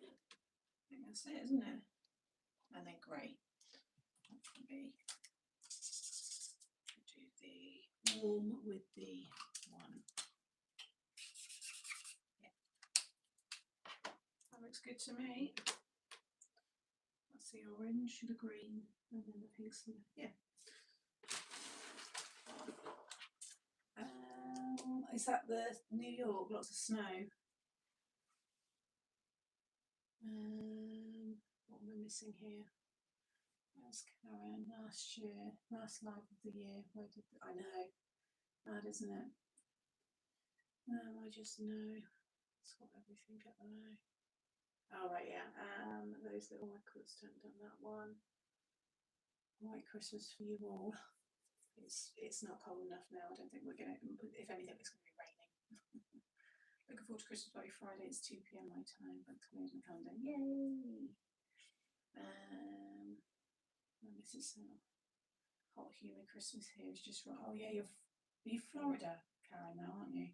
Speaker 1: think that's it, isn't it? And then grey. That can be. Do the warm with the one. Yeah. That looks good to me. That's the orange, the green, and then the pinks. Yeah. Is that the New York? Lots of snow. What am I missing here? That's Karen last year, last live of the year. Where did I know? Mad, isn't it? I just know. It's got everything at the low. Oh right, yeah. Those little records don't done that one. White Christmas for you all. It's not cold enough now. I don't think we're gonna. If anything, it's gonna be raining. Looking forward to Christmas party Friday. It's 2 PM my time. But coming in the calendar. Yay! This is hot, humid Christmas here. It's just right. Oh yeah, you're Florida, Karen, now, aren't you?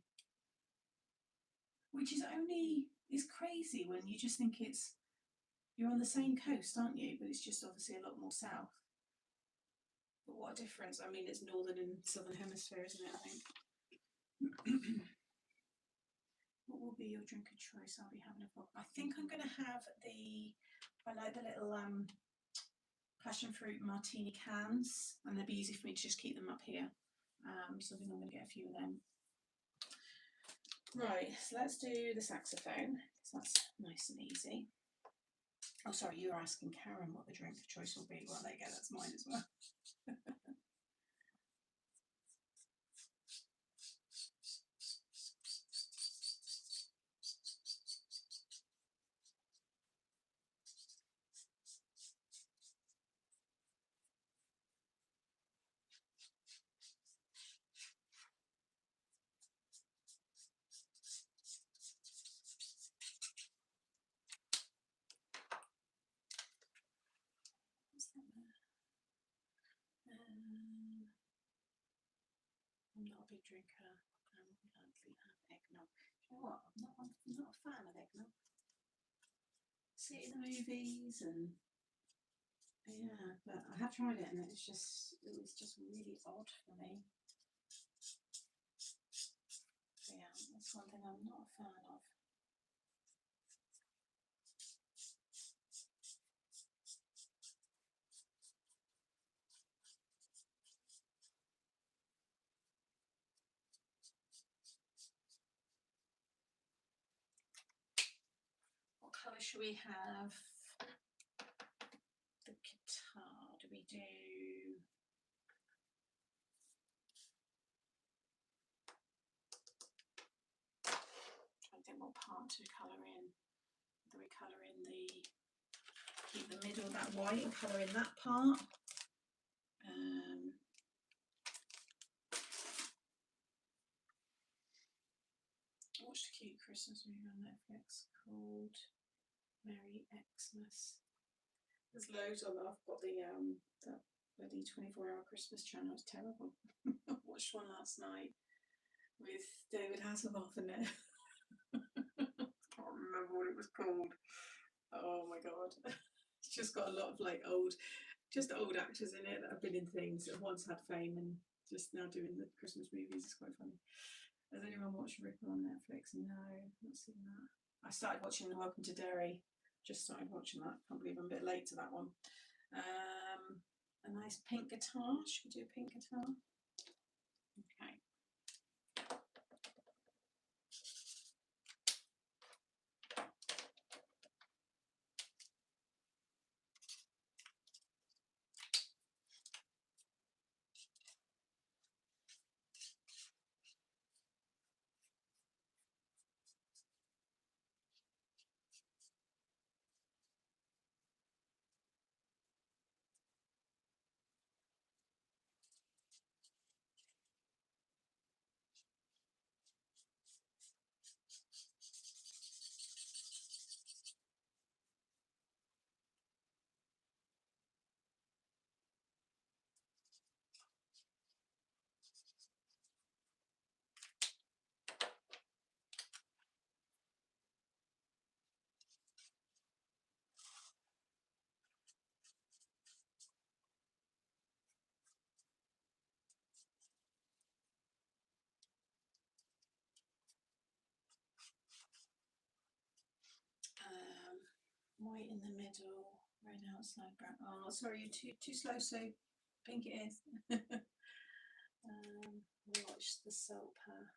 Speaker 1: Which is it's crazy when you just think you're on the same coast, aren't you? But it's just obviously a lot more south. But what a difference. I mean, it's northern and southern hemisphere, isn't it, I think? What will be your drink of choice? I'll be having a book. I think I'm going to have I like the little passion fruit martini cans, and they'd be easy for me to just keep them up here. So I think I'm going to get a few of them. Right, so let's do the saxophone, because that's nice and easy. Oh, sorry, you were asking Karen what the drink of choice will be. Well, there you go, that's mine as well. I'm not a big drinker. I would likely have eggnog. You know what? I'm not a fan of eggnog. See it in the movies and yeah, but I have tried it and it was just really odd for me. So yeah, that's one thing I'm not a fan of. What colour should we have? The guitar, do we do what part to colour in. Whether we colour in keep the middle of that white and colour in that part. I watched a cute Christmas movie on Netflix called Merry Xmas. There's loads of them. I've got that bloody 24-hour Christmas channel. It's terrible. I watched one last night with David Hasselhoff in it. I can't remember what it was called. Oh my god. It's just got a lot of like old actors in it that have been in things that once had fame and just now doing the Christmas movies. It's quite funny. Has anyone watched Ripple on Netflix? No, not seen that. I started watching The Welcome to Derry. Just started watching that. Can't believe I'm a bit late to that one. A nice pink guitar. Should we do a pink guitar? Okay. White in the middle, red outside, brown. Oh, sorry, you're too slow, so pink it is. Watch the Salt Path.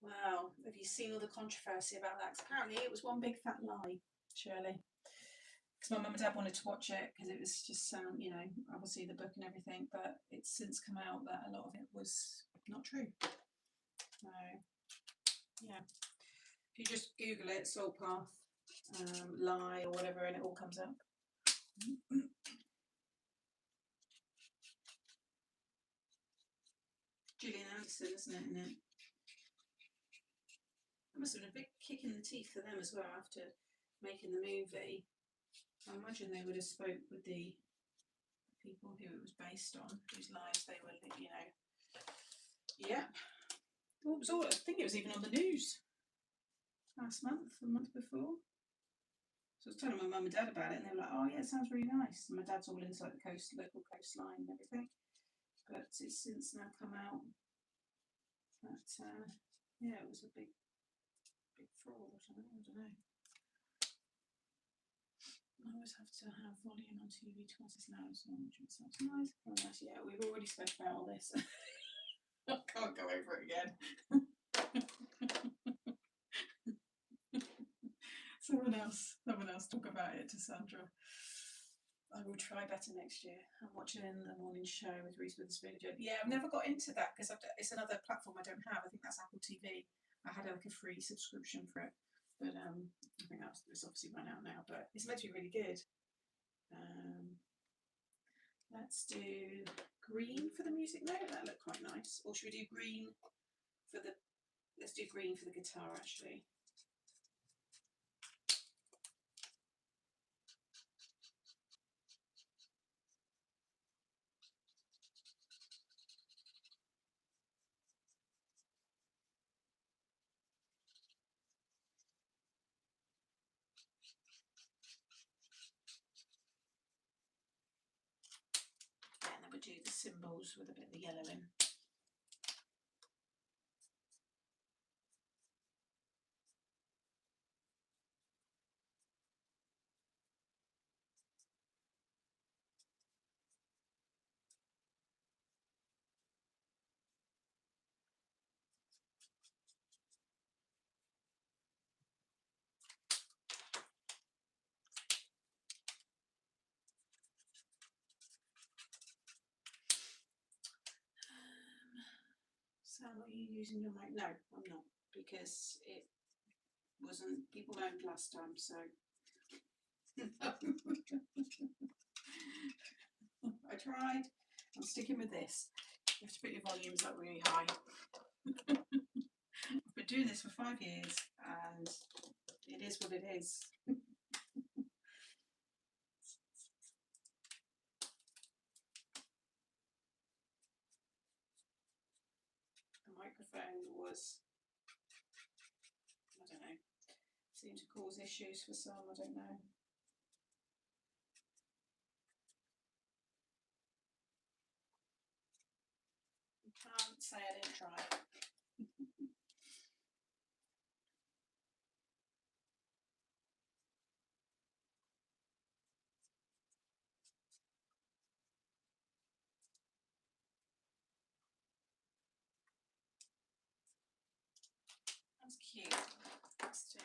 Speaker 1: Wow, have you seen all the controversy about that? 'Cause apparently it was one big fat lie, Shirley. Because my mum and dad wanted to watch it because it was just you know, obviously the book and everything, but it's since come out that a lot of it was not true. So, yeah. If you just Google it, Salt Path, lie or whatever, and it all comes up. Gillian Anderson, isn't it? In it? That must have been a big kick in the teeth for them as well after making the movie. I imagine they would have spoke with the people who it was based on, whose lives they were, you know. Yeah. Well, it was all, I think it was even on the news last month, the month before. So I was telling my mum and dad about it, and they were like, "Oh yeah, it sounds really nice." And my dad's all inside the local coastline and everything. But it's since now come out that yeah, it was a big fraud or something. I don't know. I always have to have volume on TV twice as loud as normal, which sounds nice. Oh, nice. Yeah, we've already spoke about all this. I can't go over it again. Someone else talk about it to Sandra. I will try better next year. I'm watching the morning show with Reese Witherspoon. Yeah, I've never got into that because it's another platform I don't have. I think that's Apple TV. I had like a free subscription for it, but I think it's obviously run out now. But it's meant to be really good. Let's do green for the music note. That looked quite nice. Or should we do green for the? Let's do green for the guitar actually. And then we'll do the symbols with a bit of the yellow in. Sam, are you using your mic? No, I'm not, because it wasn't people owned last time, so I tried. I'm sticking with this. You have to put your volumes up really high. I've been doing this for 5 years and it is what it is. The microphone was, I don't know, seemed to cause issues for some, I don't know. You can't say I didn't try. That's cute. Let's do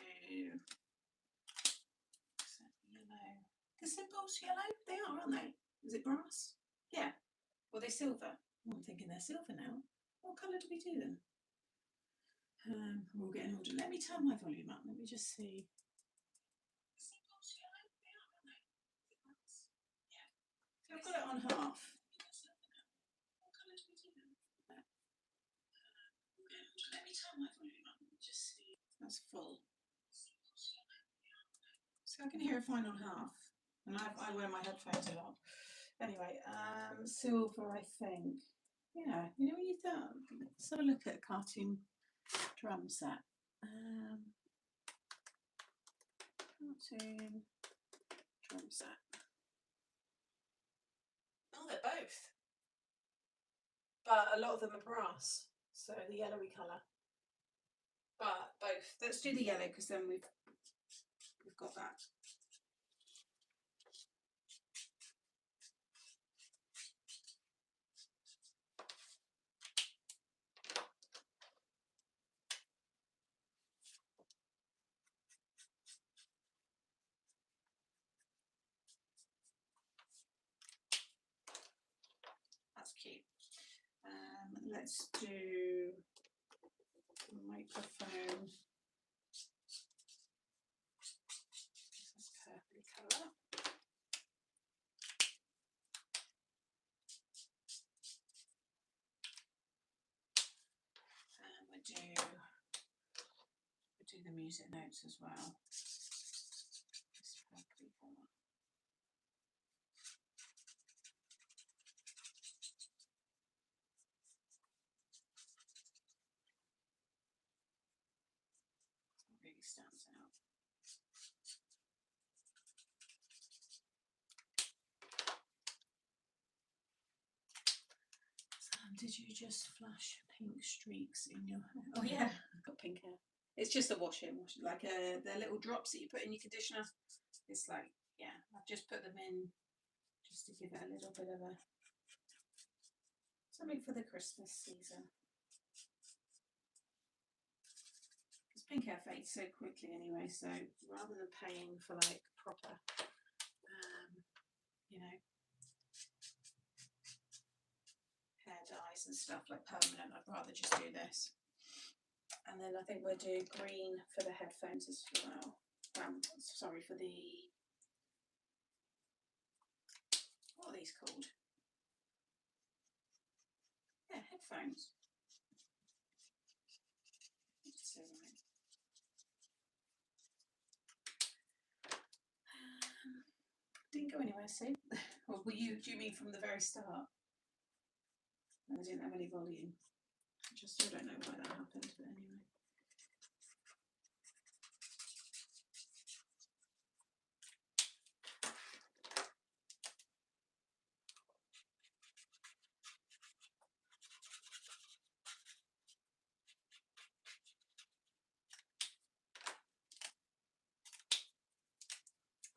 Speaker 1: yellow. The symbols yellow? They are, aren't they? Is it brass? Yeah. Well, they're silver. Oh, I'm thinking they're silver now. What colour do we do them? We'll get an order. Let me turn my volume up. Let me just see. The symbols yellow? They are, aren't they? Is it brass? Yeah. So I've got it on half. What colour do we do them? Let me turn my volume up. Let me just see. That's full. So I can hear it fine on half. And I wear my headphones a lot. Anyway, silver, I think. Yeah, you know when you thought, let's have a look at a cartoon drum set. Cartoon drum set. Oh, they're both. But a lot of them are brass, so the yellowy colour. But both. Let's do the yellow because then we've got that. That's cute. Let's do microphone. This purpley colour. And we'll do the music notes as well. This purpley colour. Really stands out. Did you just flash pink streaks in your hair? Oh yeah, I've got pink hair. It's just a washing, like the little drops that you put in your conditioner. It's like, yeah, I've just put them in just to give it a little bit of a something for the Christmas season. Because pink hair fades so quickly anyway, so rather than paying for like proper, you know, hair dyes and stuff like permanent, I'd rather just do this. And then I think we'll do green for the headphones as well. Sorry, for the, what are these called? Yeah, headphones. Didn't go anywhere, see? Or do you mean from the very start? I didn't have any volume. I just still don't know why that happened, but anyway.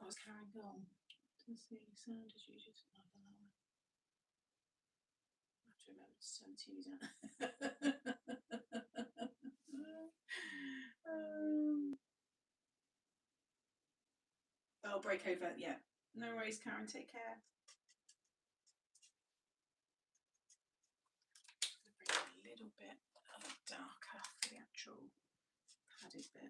Speaker 1: I was carrying on. Does the sound as you just like that one? I have to remember to turn the TV down. I'll break over, yeah. No worries, Karen, take care. Bring a little bit of darker for the actual padded bit.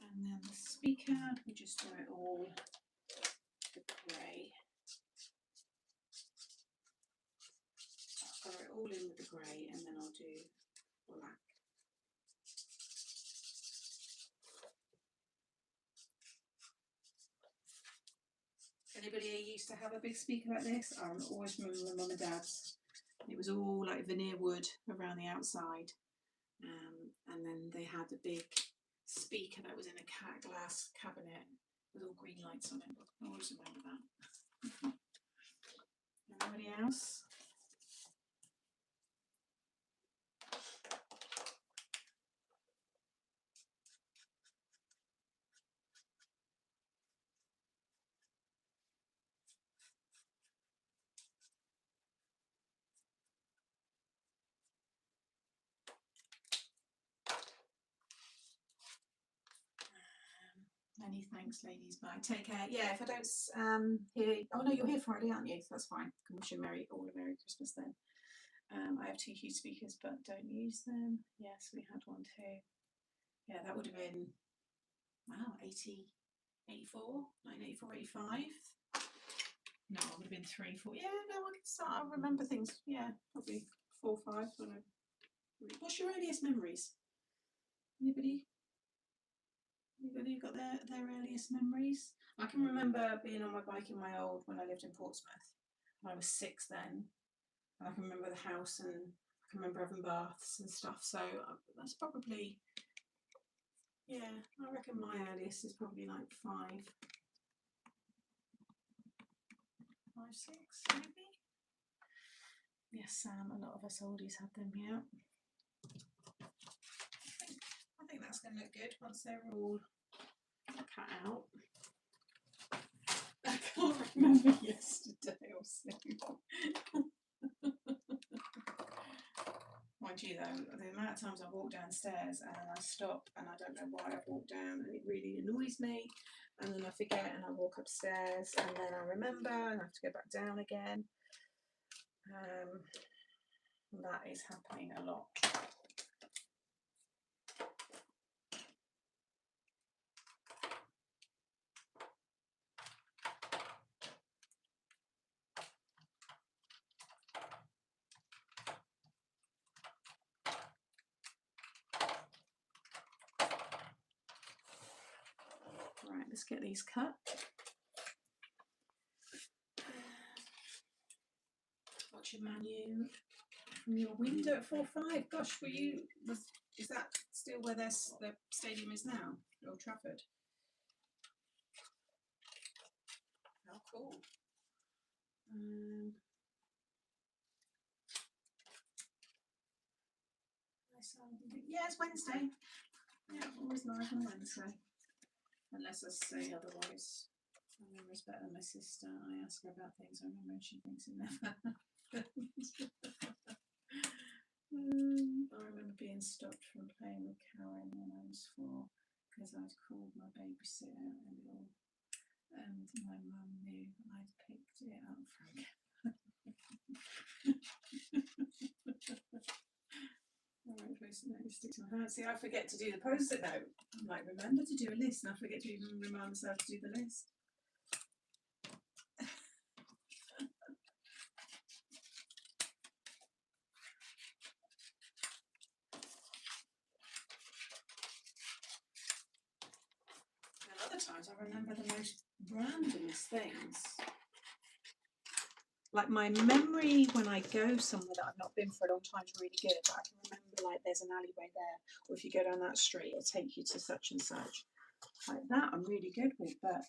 Speaker 1: And then the speaker, we just do it all the grey. I'll colour it all in with the grey, and then I'll do black. Anybody used to have a big speaker like this? I always remember my mum and dad's. It was all like veneer wood around the outside, and then they had a big speaker that was in a glass cabinet with all green lights on it. I always remember that. Anybody else? Many thanks, ladies. Bye. Take care. Yeah, if I don't hear, oh no, you're here Friday, aren't you? So that's fine. Can wish you all a Merry Christmas then. I have 2 huge speakers, but don't use them. Yes, we had one too. Yeah, that would have been, wow, 80, 84, 1984, 85. No, it would have been 3, 4. Yeah, no, I can start. I remember things. Yeah, probably 4, 5. What's your earliest memories? Anybody? Anybody got their earliest memories? I can remember being on my bike when I lived in Portsmouth. I was 6 then. And I can remember the house, and I can remember having baths and stuff. So that's probably, yeah, I reckon my earliest is probably like 5, 6 maybe. Yes, Sam, a lot of us oldies had them, yeah. I think that's going to look good once they're all cut out. I can't remember yesterday or so. Mind you though, the amount of times I walk downstairs and I stop and I don't know why I've walked down, and it really annoys me, and then I forget and I walk upstairs and then I remember and I have to go back down again. That is happening a lot. Right, let's get these cut. Watch your menu from your window at 4-5. Gosh, is that still where the stadium is now, Old Trafford? How cool. Yeah, it's Wednesday. Yeah, always live on Wednesday. Unless I say otherwise. My memory's better than my sister. I ask her about things I remember and she thinks it never happened. I remember being stopped from playing with Karen when I was 4 because I'd called my babysitter and my mum knew I'd picked it up from Karen. Stick to my hand. See, I forget to do the post-it note. I'm like, remember to do a list, and I forget to even remind myself to do the list. And other times I remember the most randomest things. Like my memory when I go somewhere that I've not been for a long time is really good, but I can remember like there's an alleyway there, or if you go down that street it'll take you to such and such. Like that I'm really good with, but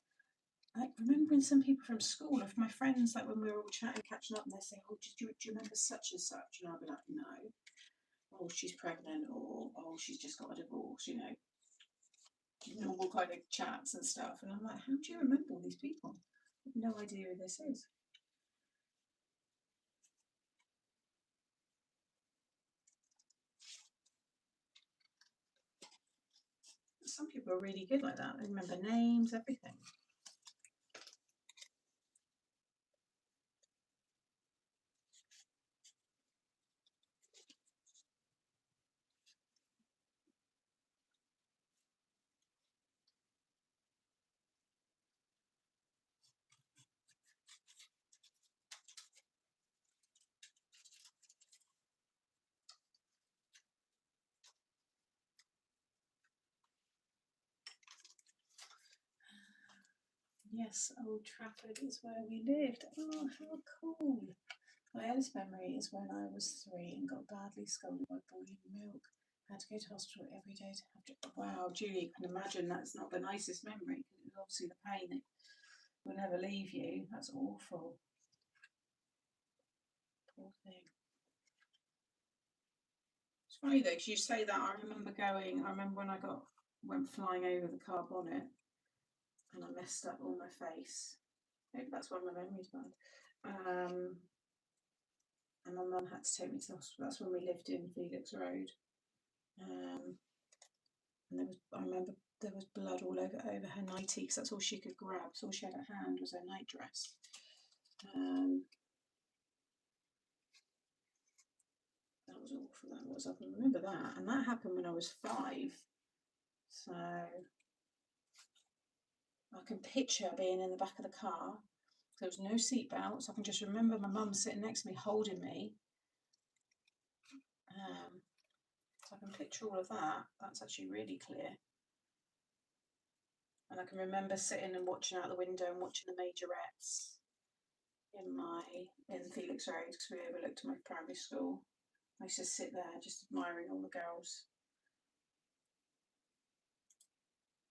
Speaker 1: like remembering some people from school, if my friends, like when we were all chatting, catching up, and they say, oh, do you remember such and such? And I'll be like, no. Oh, she's pregnant, or oh, she's just got a divorce, normal kind of chats and stuff. And I'm like, how do you remember all these people? I have no idea who this is. Some people are really good like that. They remember names, everything. Yes, Old Trafford is where we lived. Oh, how cool. My earliest memory is when I was 3 and got badly scolded by boiling milk. Had to go to hospital every day to have to. Wow, Julie, you can imagine that's not the nicest memory because it was obviously the pain that will never leave you. That's awful. Poor thing. It's funny though, because you say that. I remember when I went flying over the car bonnet and I messed up all my face. Maybe that's why my memory's bad. And my mum had to take me to the hospital. That's when we lived in Felix Road. And I remember there was blood all over her nightie because that's all she could grab. So all she had at hand was her nightdress. That was awful. That was. I can remember that, and that happened when I was 5. So I can picture being in the back of the car. There was no seatbelt, so I can just remember my mum sitting next to me, holding me. So I can picture all of that. That's actually really clear. And I can remember sitting and watching out the window and watching the majorettes in Felix Road because we overlooked my primary school. I used to sit there just admiring all the girls.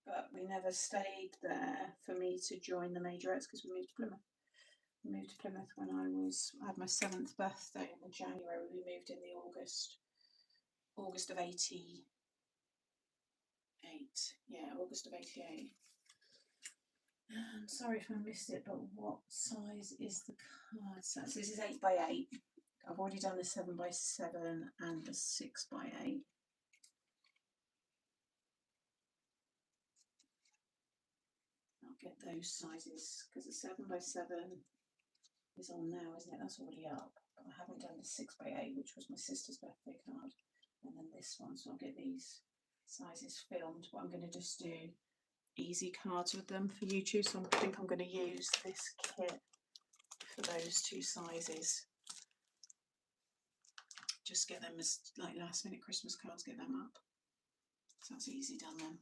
Speaker 1: But we never stayed there for me to join the majorettes because we moved to Plymouth. We moved to Plymouth when I had my 7th birthday in January. We moved in the August of 88. Yeah, August of 88. I'm sorry if I missed it, but what size is the card? So this is 8x8. I've already done the 7x7 and the 6x8. I'll get those sizes because the 7x7 is on now, isn't it? That's already up. But I haven't done the 6x8, which was my sister's birthday card, and then this one. So I'll get these sizes filmed. But I'm going to just do easy cards with them for YouTube. So I think I'm going to use this kit for those 2 sizes. Just get them as like last minute Christmas cards, get them up. So that's easy done then.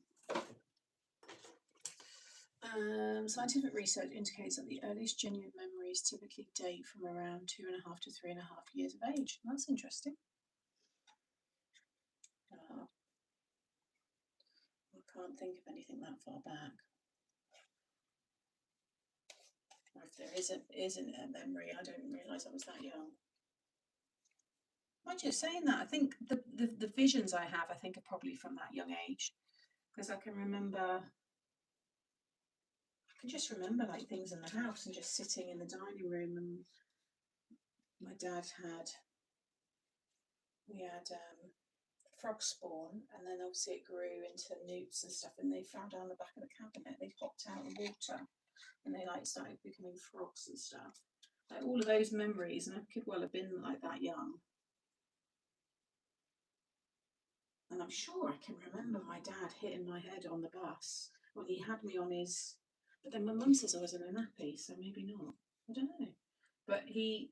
Speaker 1: Scientific research indicates that the earliest genuine memories typically date from around 2.5 to 3.5 years of age. That's interesting. I can't think of anything that far back. Or if there isn't a memory, I don't realise I was that young. Mind you, saying that, I think the visions I have, I think, are probably from that young age, because I can just remember like things in the house and just sitting in the dining room, and my dad we had frog spawn, and then obviously it grew into newts and stuff, and they fell down the back of the cabinet. They popped out of the water, and they like started becoming frogs and stuff. Like all of those memories, and I could well have been like that young. And I'm sure I can remember my dad hitting my head on the bus when he had me on his. But then my mum says I was in a nappy, so maybe not. I don't know. But he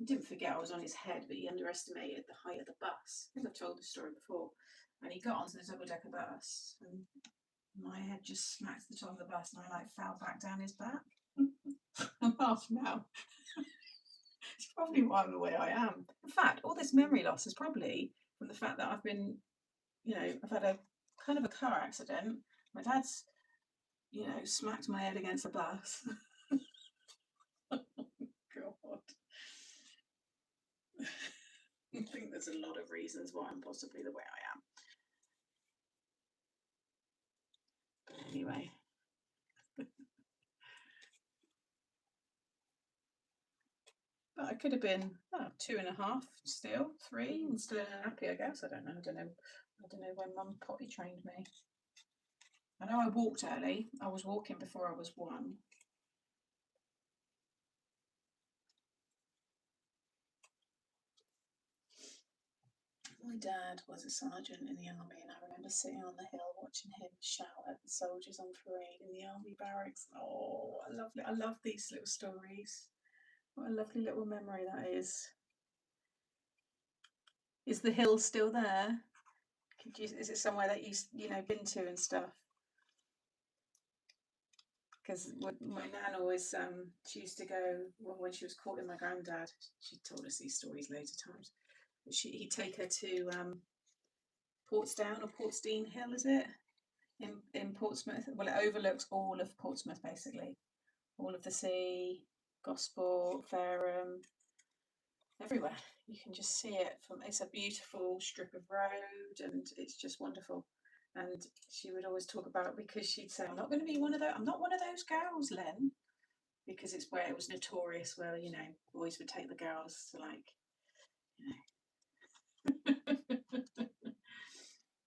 Speaker 1: didn't forget I was on his head, but he underestimated the height of the bus. I think I've told this story before. And he got onto the double-decker bus, and my head just smacked the top of the bus, and I like fell back down his back. I'm half now. It's probably why I'm the way I am. In fact, all this memory loss is probably from the fact that I've been, I've had a kind of a car accident. My dad's, smacked my head against a bus. God. I think there's a lot of reasons why I'm possibly the way I am. But anyway. But I could have been 2.5 still, 3, and still happy, I guess. I don't know when Mum potty trained me. I know I walked early. I was walking before I was 1. My dad was a sergeant in the army, and I remember sitting on the hill watching him shout at the soldiers on parade in the army barracks. Oh, I love these little stories. What a lovely little memory that is. Is the hill still there? Is it somewhere that you've been to and stuff? because my nan always she used to go, well, when she was courting my granddad. She told us these stories loads of times. But he'd take her to Portsdown or Portstein Hill, is it, in Portsmouth? Well, it overlooks all of Portsmouth basically, all of the sea, Gosport, Fareham, everywhere. You can just see it from. It's a beautiful strip of road, and it's just wonderful. And she would always talk about, because she'd say, "I'm not going to be one of those. I'm not one of those girls, Len," because it's where it was notorious, where boys would take the girls to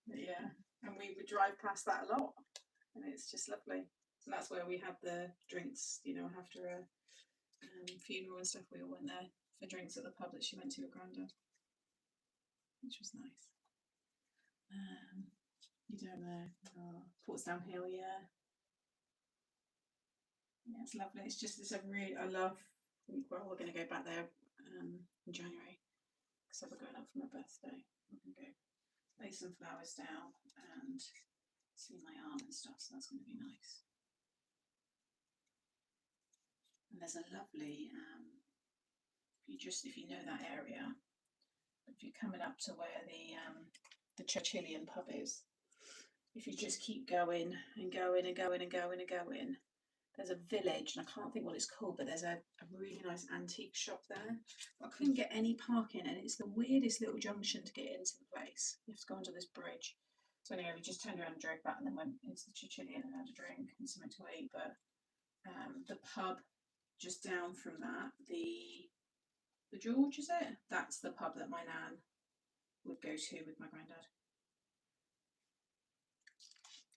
Speaker 1: yeah, and we would drive past that a lot, and it's just lovely. And that's where we had the drinks, after a funeral and stuff. We all went there for drinks at the pub that she went to with Grandad, which was nice. You don't know. Oh, Portsdown Hill, yeah. Yeah, it's lovely. It's a really, I love, well, we're going to go back there in January, because we're going up for my birthday. We're going to go lay some flowers down and see my aunt and stuff, so that's going to be nice. And there's a lovely, if you know that area, if you're coming up to where the Churchillian pub is, if you just keep going and going and going and going and going, there's a village, and I can't think what it's called, but there's a really nice antique shop there. I couldn't get any parking, and it's the weirdest little junction to get into the place. You have to go under this bridge. So anyway, we just turned around and drove back, and then went into the Churchillian and had a drink and something to eat. But the pub just down from that, the George, is it? That's the pub that my nan would go to with my granddad.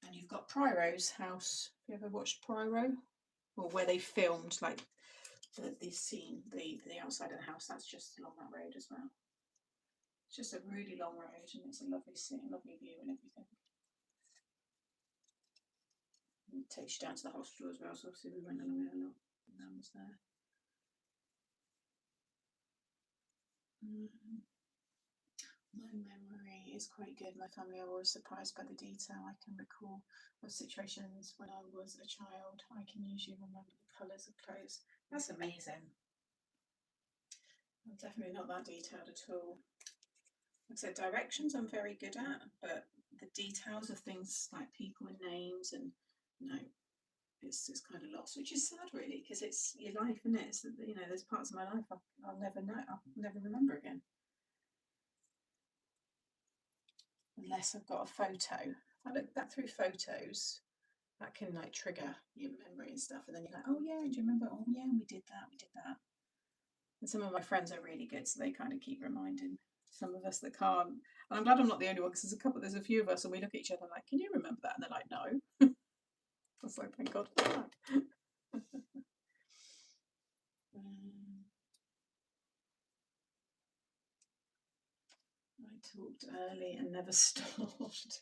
Speaker 1: And you've got Pryro's house. Have you ever watched Pryro? Or where they filmed like the scene, the outside of the house, that's just along that road as well. It's just a really long road, and it's a lovely scene, lovely view and everything. And it takes you down to the hospital as well, so obviously we went along there a lot. Nan was there. My memory is quite good. My family are always surprised by the detail. I can recall of situations when I was a child. I can usually remember the colours of clothes. That's amazing. I'm definitely not that detailed at all. Like I said, directions I'm very good at, but the details of things like people and names, and it's kind of lost, which is sad really, because it's your life, isn't it? So, there's parts of my life I'll never know, I'll never remember again. Unless I've got a photo. If I look back through photos, that can trigger your memory and stuff, and then you're like, oh yeah, do you remember? Oh yeah, we did that. And some of my friends are really good, so they kind of keep reminding some of us that can't. And I'm glad I'm not the only one, because there's a few of us, and we look at each other like, can you remember that? And they're like, no. I was like, thank God for that. I talked early and never stopped.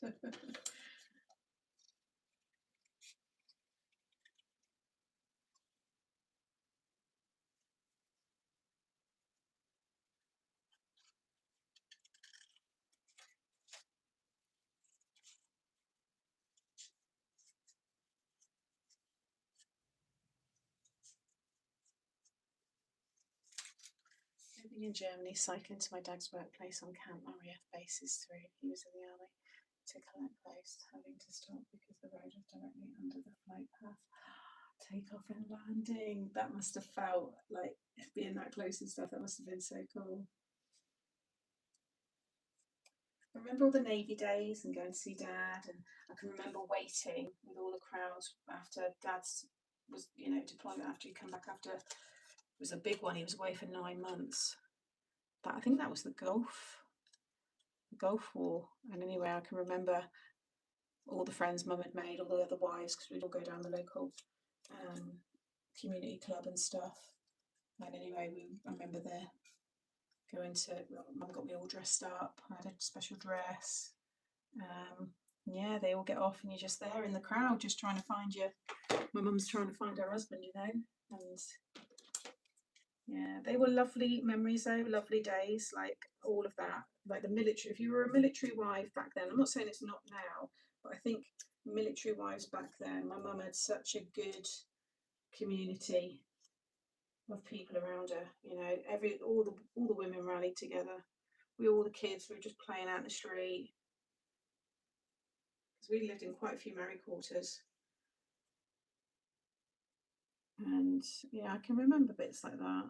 Speaker 1: Living in Germany, cycling to my dad's workplace on Camp RAF bases through. He was in the army to collect post, having to stop because the road was directly under the flight path. Takeoff and landing. That must have felt like being that close and stuff. That must have been so cool. I remember all the Navy days and going to see Dad, and I can remember waiting with all the crowds after Dad's was deployment, after he'd come back after. It was a big one. He was away for 9 months. I think that was the Gulf War. And anyway, I can remember all the friends Mum had made, all the other wives, because we'd all go down the local community club and stuff. And anyway, I remember there going to. Mum got me all dressed up. I had a special dress. Yeah, they all get off, and you're just there in the crowd, just trying to find you. My mum's trying to find her husband, and yeah, they were lovely memories though, lovely days, like all of that. Like the military, if you were a military wife back then, I'm not saying it's not now, but I think military wives back then, my mum had such a good community of people around her. You know, all the women rallied together. All the kids were just playing out in the street, because we lived in quite a few married quarters. And yeah, I can remember bits like that.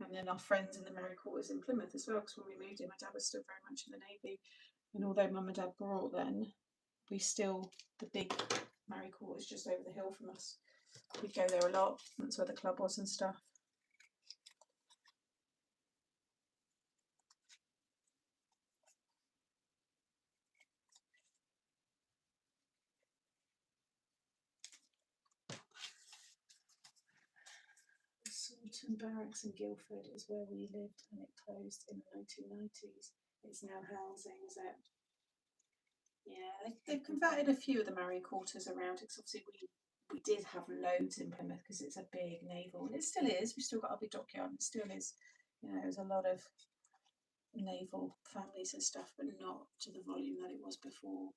Speaker 1: And then our friends in the married quarters in Plymouth as well, because when we moved in, my dad was still very much in the Navy. And although mum and dad brought then, the big married quarters just over the hill from us, we'd go there a lot. That's where the club was and stuff. The Sultan Barracks in Guildford is where we lived, and it closed in the 1990s. It's now housing, is it? Yeah, they've converted a few of the married quarters around, because obviously we did have loads in Plymouth because it's a big naval, and it still is. We've still got a big dockyard, and it still is. You know, there's a lot of naval families and stuff, but not to the volume that it was before.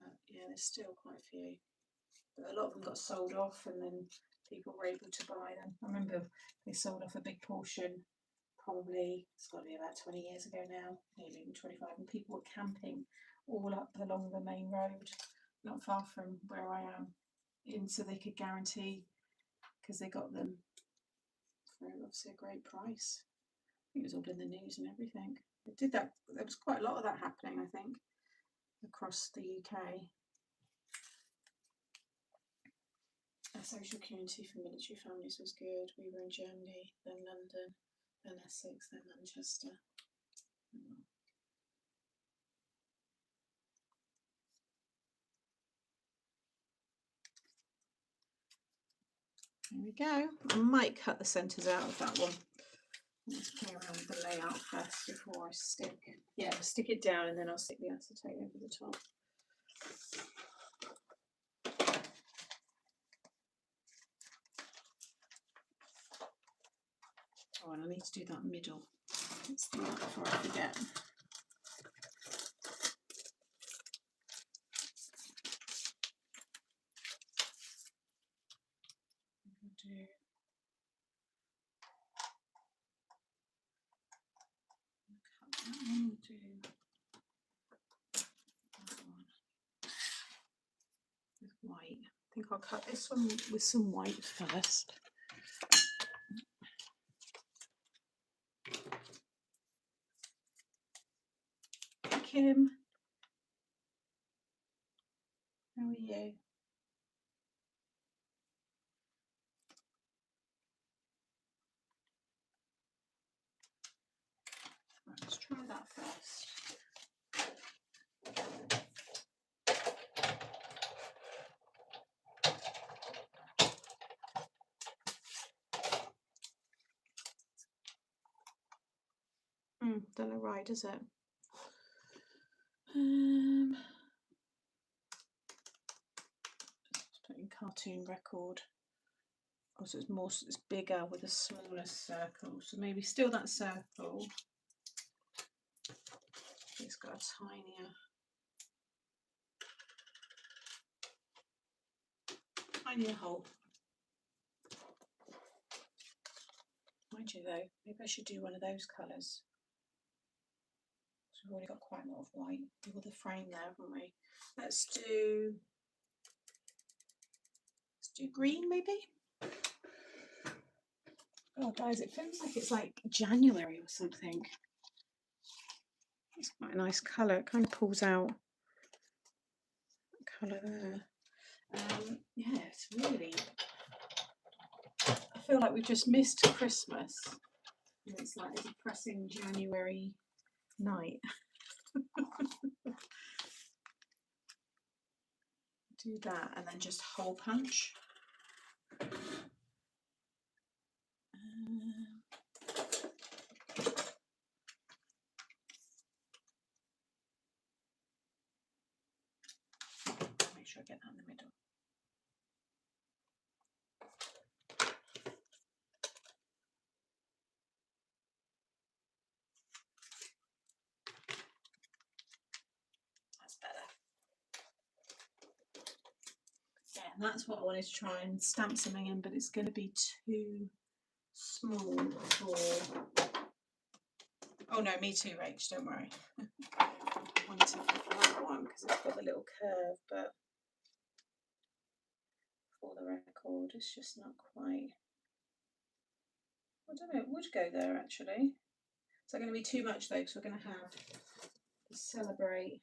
Speaker 1: But yeah, there's still quite a few. But a lot of them got sold off, and then people were able to buy them. I remember they sold off a big portion, probably, it's got to be about 20 years ago now, maybe even 25, and people were camping all up along the main road, not far from where I am, in, so they could guarantee, because they got them for obviously a great price. I think it was all in the news and everything. It did that. There was quite a lot of that happening, I think, across the UK. A social community for military families was good. We were in Germany, then London, then Essex, then Manchester. There we go. I might cut the centres out of that one. Let's play around with the layout first before I stick it down, and then I'll stick the acetate over the top. Oh, and I need to do that middle. Let's do that before I forget. With white. I think I'll cut this one with some white first. Kim, how are you? Right, let's try that first. Don't know right, is it? Just put in cartoon record. Also, it's bigger with a smaller circle, so maybe still that circle. It's got a tinier hole. Mind you though, maybe I should do one of those colours. So we've already got quite a lot of white with the frame there, haven't we? Let's do green maybe. Oh guys, it feels like it's like January or something. It's quite a nice colour. It kind of pulls out that colour there. Yeah, it's really, I feel like we've just missed Christmas, and it's like a depressing January night. Do that and then just hole punch. Make sure I get that in the middle. that's what I wanted to try and stamp something in, but it's going to be too small for... Oh no, me too, Rach, don't worry. I wanted to pick that one because it's got the little curve, but for the record, it's just not quite... I don't know, it would go there actually. Is that going to be too much though? Because we're going to have to celebrate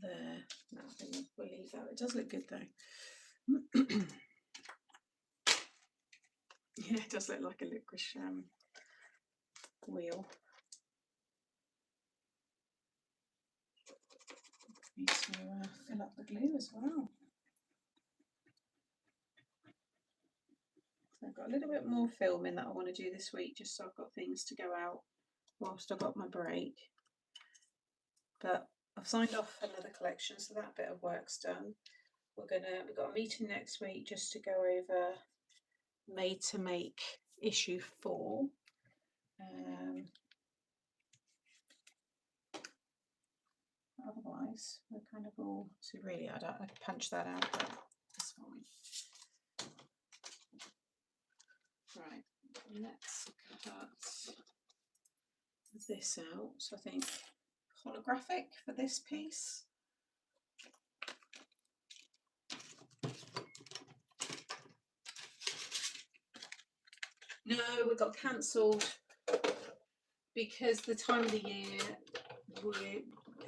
Speaker 1: there. No, I think we'll leave that. It does look good though. Yeah, it does look like a licorice wheel. Need to fill up the glue as well. So I've got a little bit more filming that I want to do this week, just so I've got things to go out whilst I've got my break. But I've signed off another collection, so that bit of work's done. We've got a meeting next week just to go over Made to Make issue 4. Otherwise, we're kind of all... So really, I punched that out, but it's fine. Right, let's cut this out. So I think holographic for this piece. No, we got cancelled because the time of the year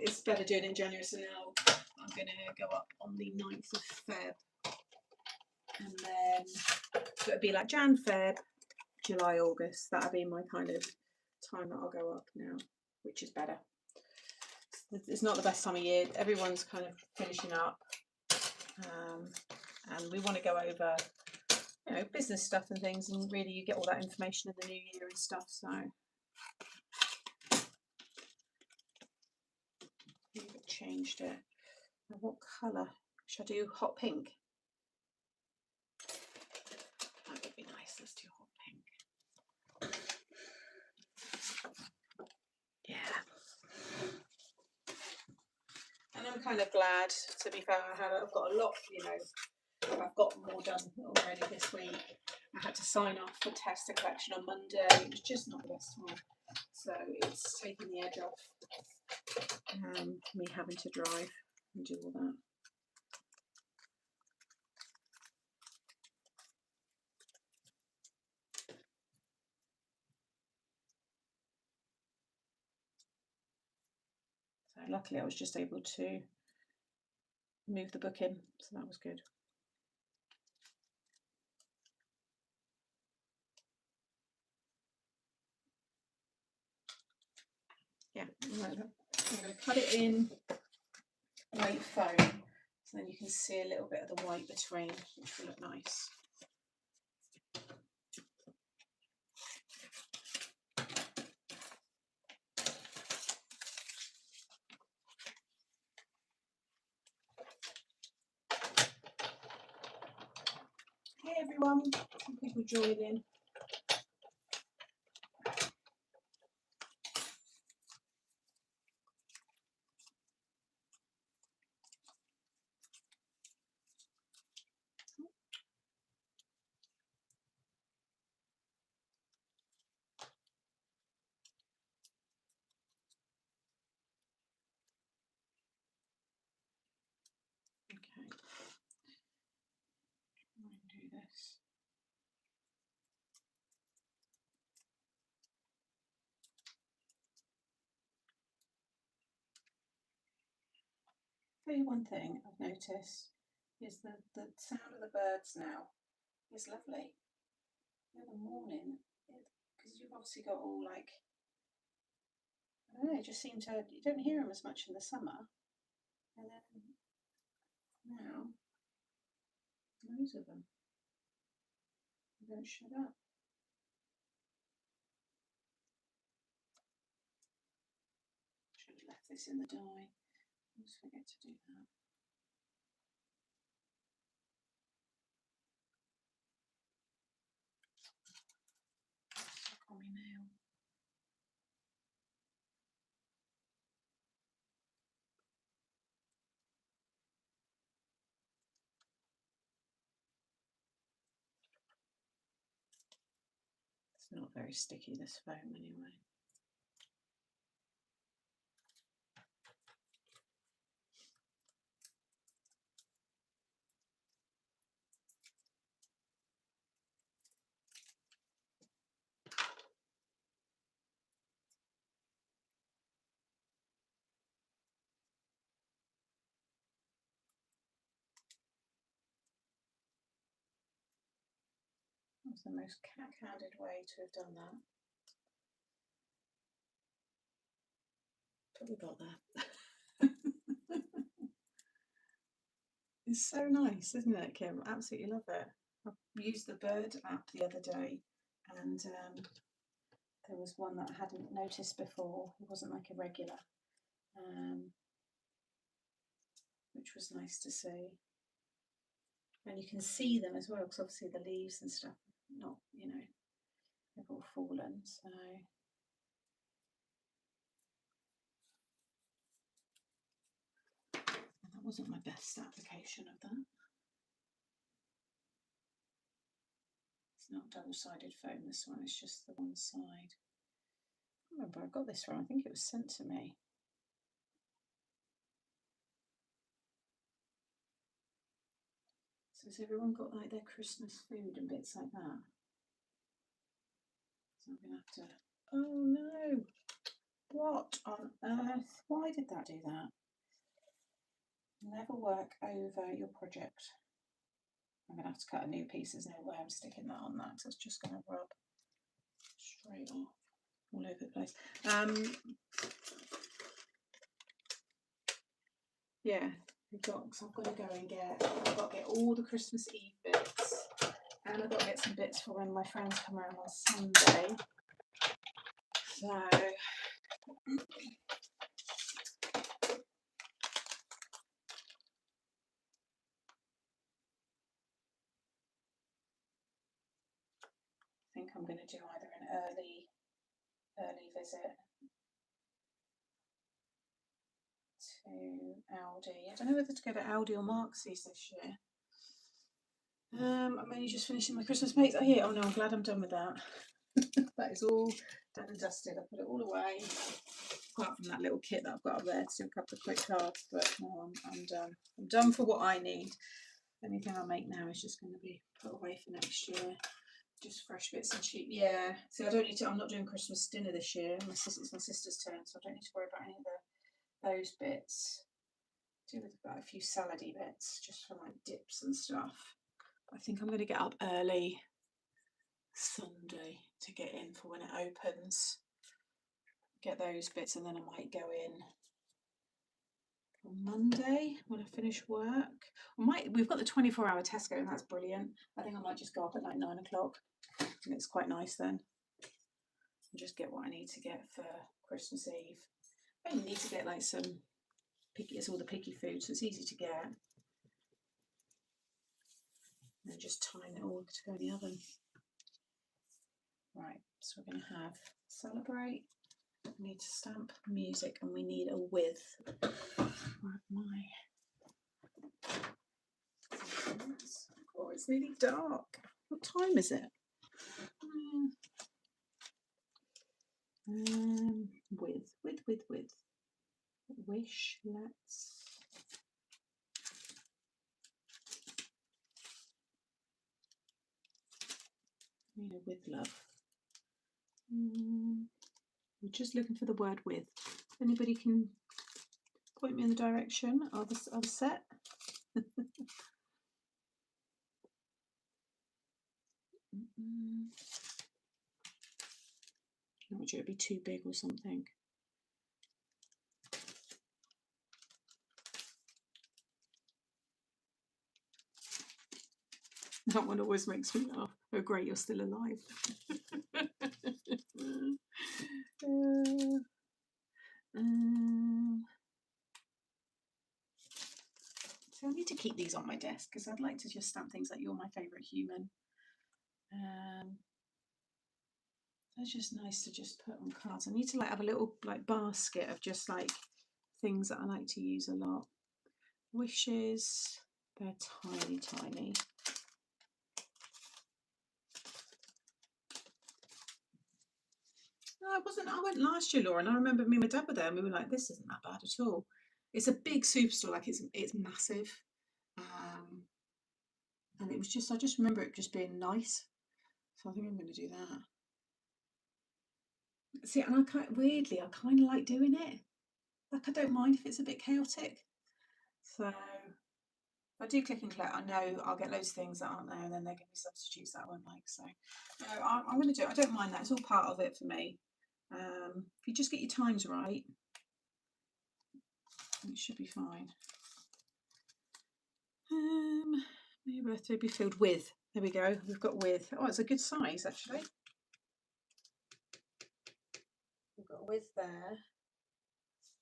Speaker 1: it's better doing it in January. So now I'm going to go up on the 9th of Feb, and then so it'll be like Jan, Feb, July, August. That'll be my kind of time that I'll go up now, which is better. It's not the best time of year. Everyone's kind of finishing up, and we want to go over, you know, business stuff and things, and really you get all that information in the new year and stuff. So I've changed it. Now, what colour should I do? Hot pink. That would be nice. Let's do hot pink. Yeah. And I'm kind of glad, to be fair. I've got a lot, you know, I've got more done already this week. I had to sign off for test a collection on Monday. It was just not the best time. So it's taking the edge off me having to drive and do all that. So luckily I was just able to move the book in, so that was good. Yeah, I'm going to cut it in white foam, so then you can see a little bit of the white between, which will look nice. Hey everyone, some people joining. Okay, I'm going to do this. Tell you one thing I've noticed is that the sound of the birds now is lovely. In the morning, because you've obviously got all like, I don't know, it just seems to, you don't hear them as much in the summer, and then now, loads of them. They don't shut up. Should have left this in the die. I always forget to do that. Stuck on my nail. It's not very sticky, this foam, anyway. That's the most cack-handed way to have done that. But we got there. It's so nice, isn't it, Kim? Absolutely love it. I used the bird app the other day, and there was one that I hadn't noticed before. It wasn't like a regular, which was nice to see. And you can see them as well, because obviously the leaves and stuff, not, you know, they've all fallen. So that wasn't my best application of that. It's not double-sided foam, this one, it's just the one side. I remember I got this from, I think it was sent to me. So has everyone got like their Christmas food and bits like that? So I'm going to have to, oh no, what on earth? Why did that do that? Never work over your project. I'm going to have to cut a new piece. There's no way I'm sticking that on that, so it's just going to rub straight off all over the place. Yeah, I've got to go and I've got to get all the Christmas Eve bits, and I've got to get some bits for when my friends come around on Sunday. So I think I'm going to do either an early visit to Aldi. I don't know whether to go to Aldi or Marks's this year. I'm only just finishing my Christmas plates. Oh yeah, oh no, I'm glad I'm done with that. That is all done and dusted. I put it all away, apart from that little kit that I've got up there to do a couple of quick cards. But no, I'm done. I'm done for what I need. Anything I make now is just going to be put away for next year. Just fresh bits and cheap. Yeah. See, I don't need to. I'm not doing Christmas dinner this year. It's my sister's turn, so I don't need to worry about any of those bits. Do with about a few salady bits, just for like dips and stuff. I think I'm going to get up early Sunday to get in for when it opens. Get those bits, and then I might go in on Monday when I finish work. We've got the 24-hour Tesco, and that's brilliant. I think I might just go up at like 9 o'clock, and it's quite nice then. And just get what I need to get for Christmas Eve. I only need to get like some picky, it's all the picky food, so it's easy to get. And then just time it all to go in the oven. Right, so we're going to have celebrate. We need to stamp music, and we need a with. Oh, it's nearly dark. What time is it? With. Wish, let's. Need a with love. We're just looking for the word with. If anybody can point me in the direction of the set. Not sure it'd be too big or something. That one always makes me laugh. Oh great, you're still alive. So I need to keep these on my desk because I'd like to just stamp things like "You're my favourite human." They're just nice to just put on cards. I need to like have a little like basket of just like things that I like to use a lot. Wishes, they're tiny, tiny. No, I went last year, Laura, and I remember me and my dad were there, and we were like, "This isn't that bad at all." It's a big superstore, like it's massive, um, and it was just I just remember it just being nice. So I think I'm going to do that. See, and I kind weirdly I kind of like doing it. Like I don't mind if it's a bit chaotic. So if I do click and collect, I know I'll get loads of things that aren't there, and then there can be substitutes that I won't like. So no, I'm going to do it. I don't mind that. It's all part of it for me. If you just get your times right, it should be fine. May your birthday be filled with. There we go. We've got with. Oh, it's a good size actually. We've got with there.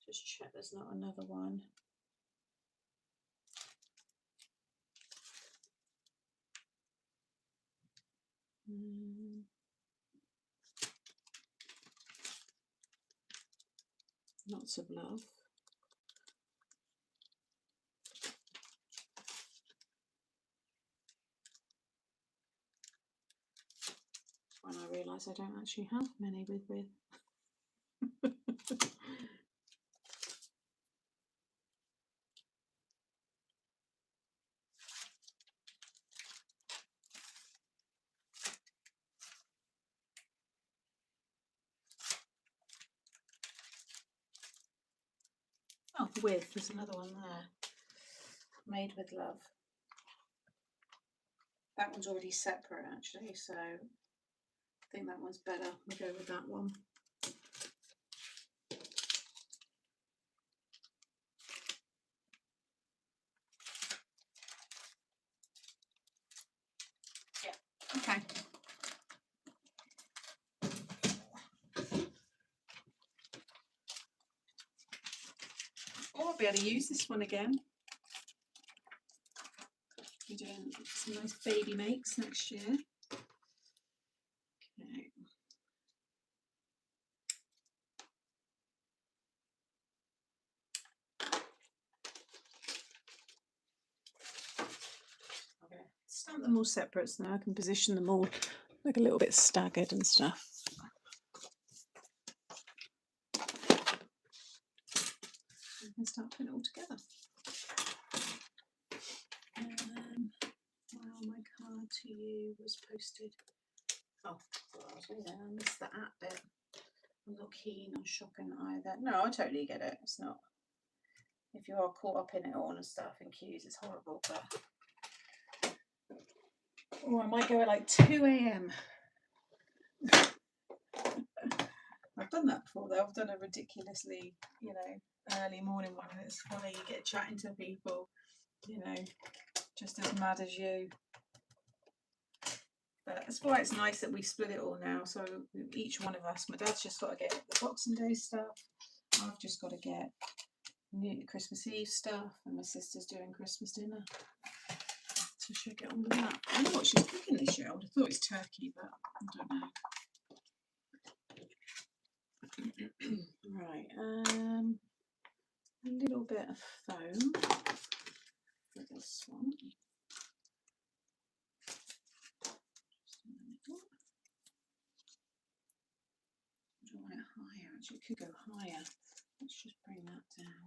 Speaker 1: Just check there's not another one. Lots of love. When I realise I don't actually have many with. Oh, with, there's another one there. Made with love. That one's already separate actually, so I think that one's better. We'll go with that one. Yeah, okay. Oh, I'll be able to use this one again. We're doing some nice baby makes next year. Okay. Okay. Stamp them all separate so now I can position them all like a little bit staggered and stuff. I can start putting it all together. Well, my card to you was posted. Oh, I missed the at bit. I'm not keen on shopping either. No, I totally get it. It's not. If you are caught up in it all and stuff in queues, it's horrible. But I might go at like 2 a.m. I've done that before though. I've done a ridiculously, early morning one, and it's funny. You get chatting to people, just as mad as you. But that's why it's nice that we split it all now. So each one of us, my dad's just got to get the Boxing Day stuff. I've just got to get Christmas Eve stuff, and my sister's doing Christmas dinner. So she'll get on with that. I don't know what she's cooking this year. I would have thought it's turkey, but I don't know. Right, a little bit of foam for this one. Draw it higher. Actually, it could go higher. Let's just bring that down.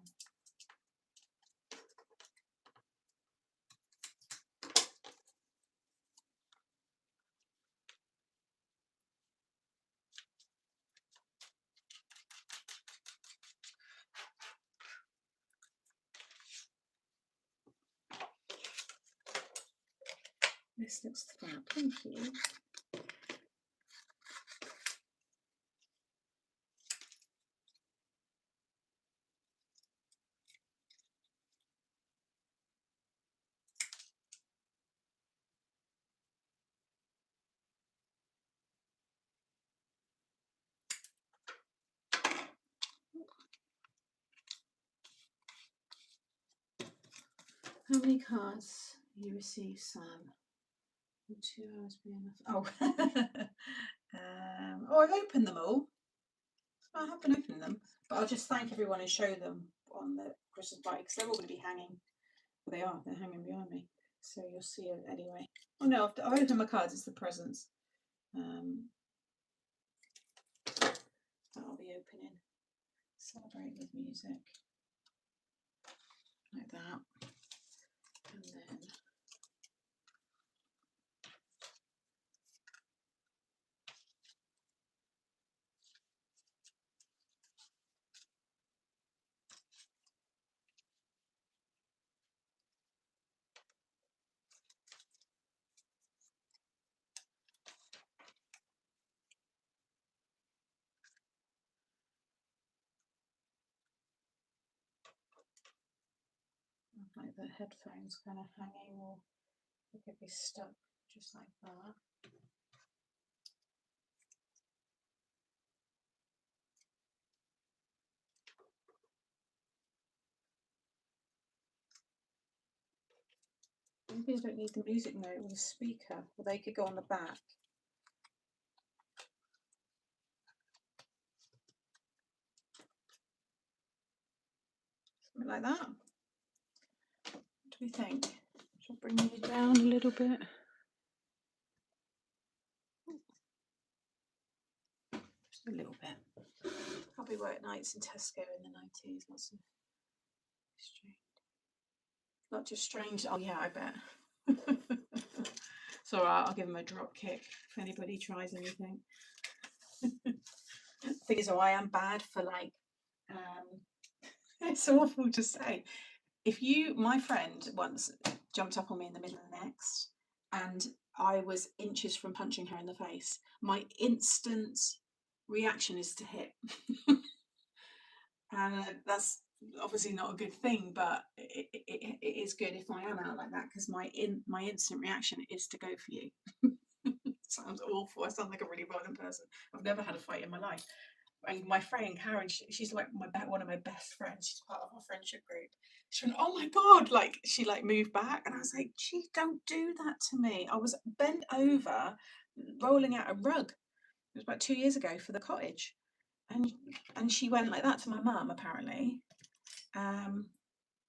Speaker 1: This looks fab. Thank you. How many cards you receive, Sam? Will 2 hours be enough? Oh, I've opened them all. I have been opening them, but I'll just thank everyone and show them on the Christmas bike because they're all going to be hanging. Well, they are. They're hanging behind me, so you'll see it anyway. Oh no, I've opened my cards. It's the presents. That'll be opening. Celebrate with music. Like that. And then like the headphones kind of hanging, or they could be stuck just like that. Maybe I don't need the music note or the speaker, or they could go on the back. Something like that. What do we think? Shall I bring you down a little bit? Just a little bit. Probably worked nights in Tesco in the 90s. Lots of strange. Not just strange. Oh yeah, I bet. So I'll give them a drop kick if anybody tries anything. Thing is, I am bad for like. It's awful to say. If my friend once jumped up on me in the middle of the next, and I was inches from punching her in the face, my instant reaction is to hit. And that's obviously not a good thing, but it is good if I am out like that, because my instant reaction is to go for you. Sounds awful. I sound like a really violent person. I've never had a fight in my life. And my friend Karen, she's like one of my best friends. She's part of our friendship group. She went, "Oh my god!" Like she like moved back, and I was like, "Gee, don't do that to me." I was bent over, rolling out a rug. It was about 2 years ago for the cottage, and she went like that to my mum apparently, and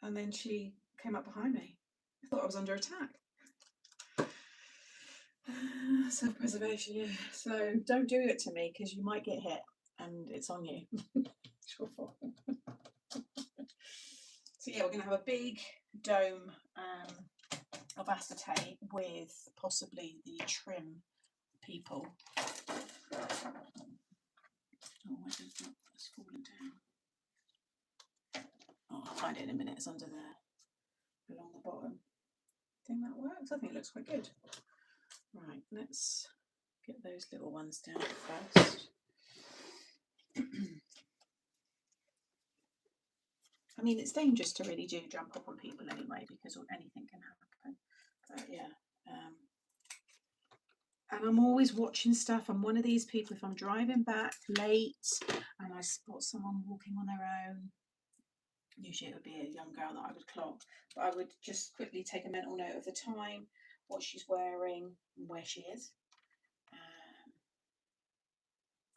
Speaker 1: then she came up behind me. I thought I was under attack. Self-preservation, yeah. So don't do it to me, because you might get hit, and it's on you. So yeah, we're going to have a big dome of acetate with possibly the trim people. Oh, where's it? It's fallen down. Oh, I'll find it in a minute. It's under there, along the bottom. Think that works? I think it looks quite good. Right, let's get those little ones down first. I mean, it's dangerous to really do jump up on people anyway, because anything can happen. But yeah. And I'm always watching stuff. I'm one of these people, if I'm driving back late and I spot someone walking on their own, usually it would be a young girl that I would clock, but I would just quickly take a mental note of the time, what she's wearing, and where she is.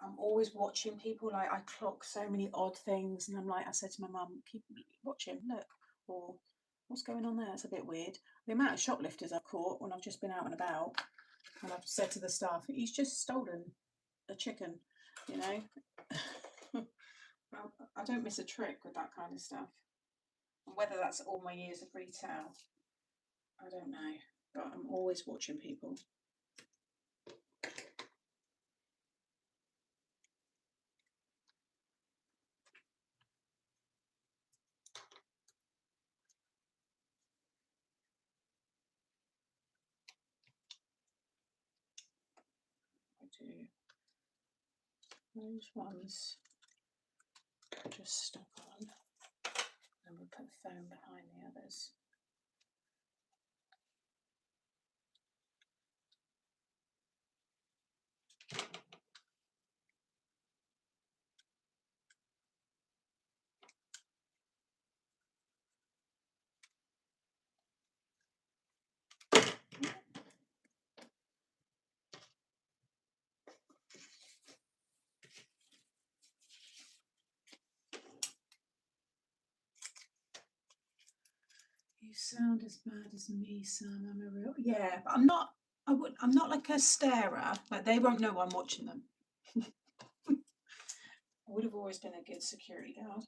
Speaker 1: I'm always watching people. Like, I clock so many odd things, and I'm like, I said to my mum, keep watching, look, or what's going on there? It's a bit weird. The amount of shoplifters I've caught when I've just been out and about, and I've said to the staff, he's just stolen a chicken, you know. I don't miss a trick with that kind of stuff. And whether that's all my years of retail, I don't know, but I'm always watching people. I do those ones just stuck on, and we'll put foam behind the others. You sound as bad as me, Sam. I'm a real but I'm not. I'm not like a starer. Like, they won't know I'm watching them. would have always been a good security guard.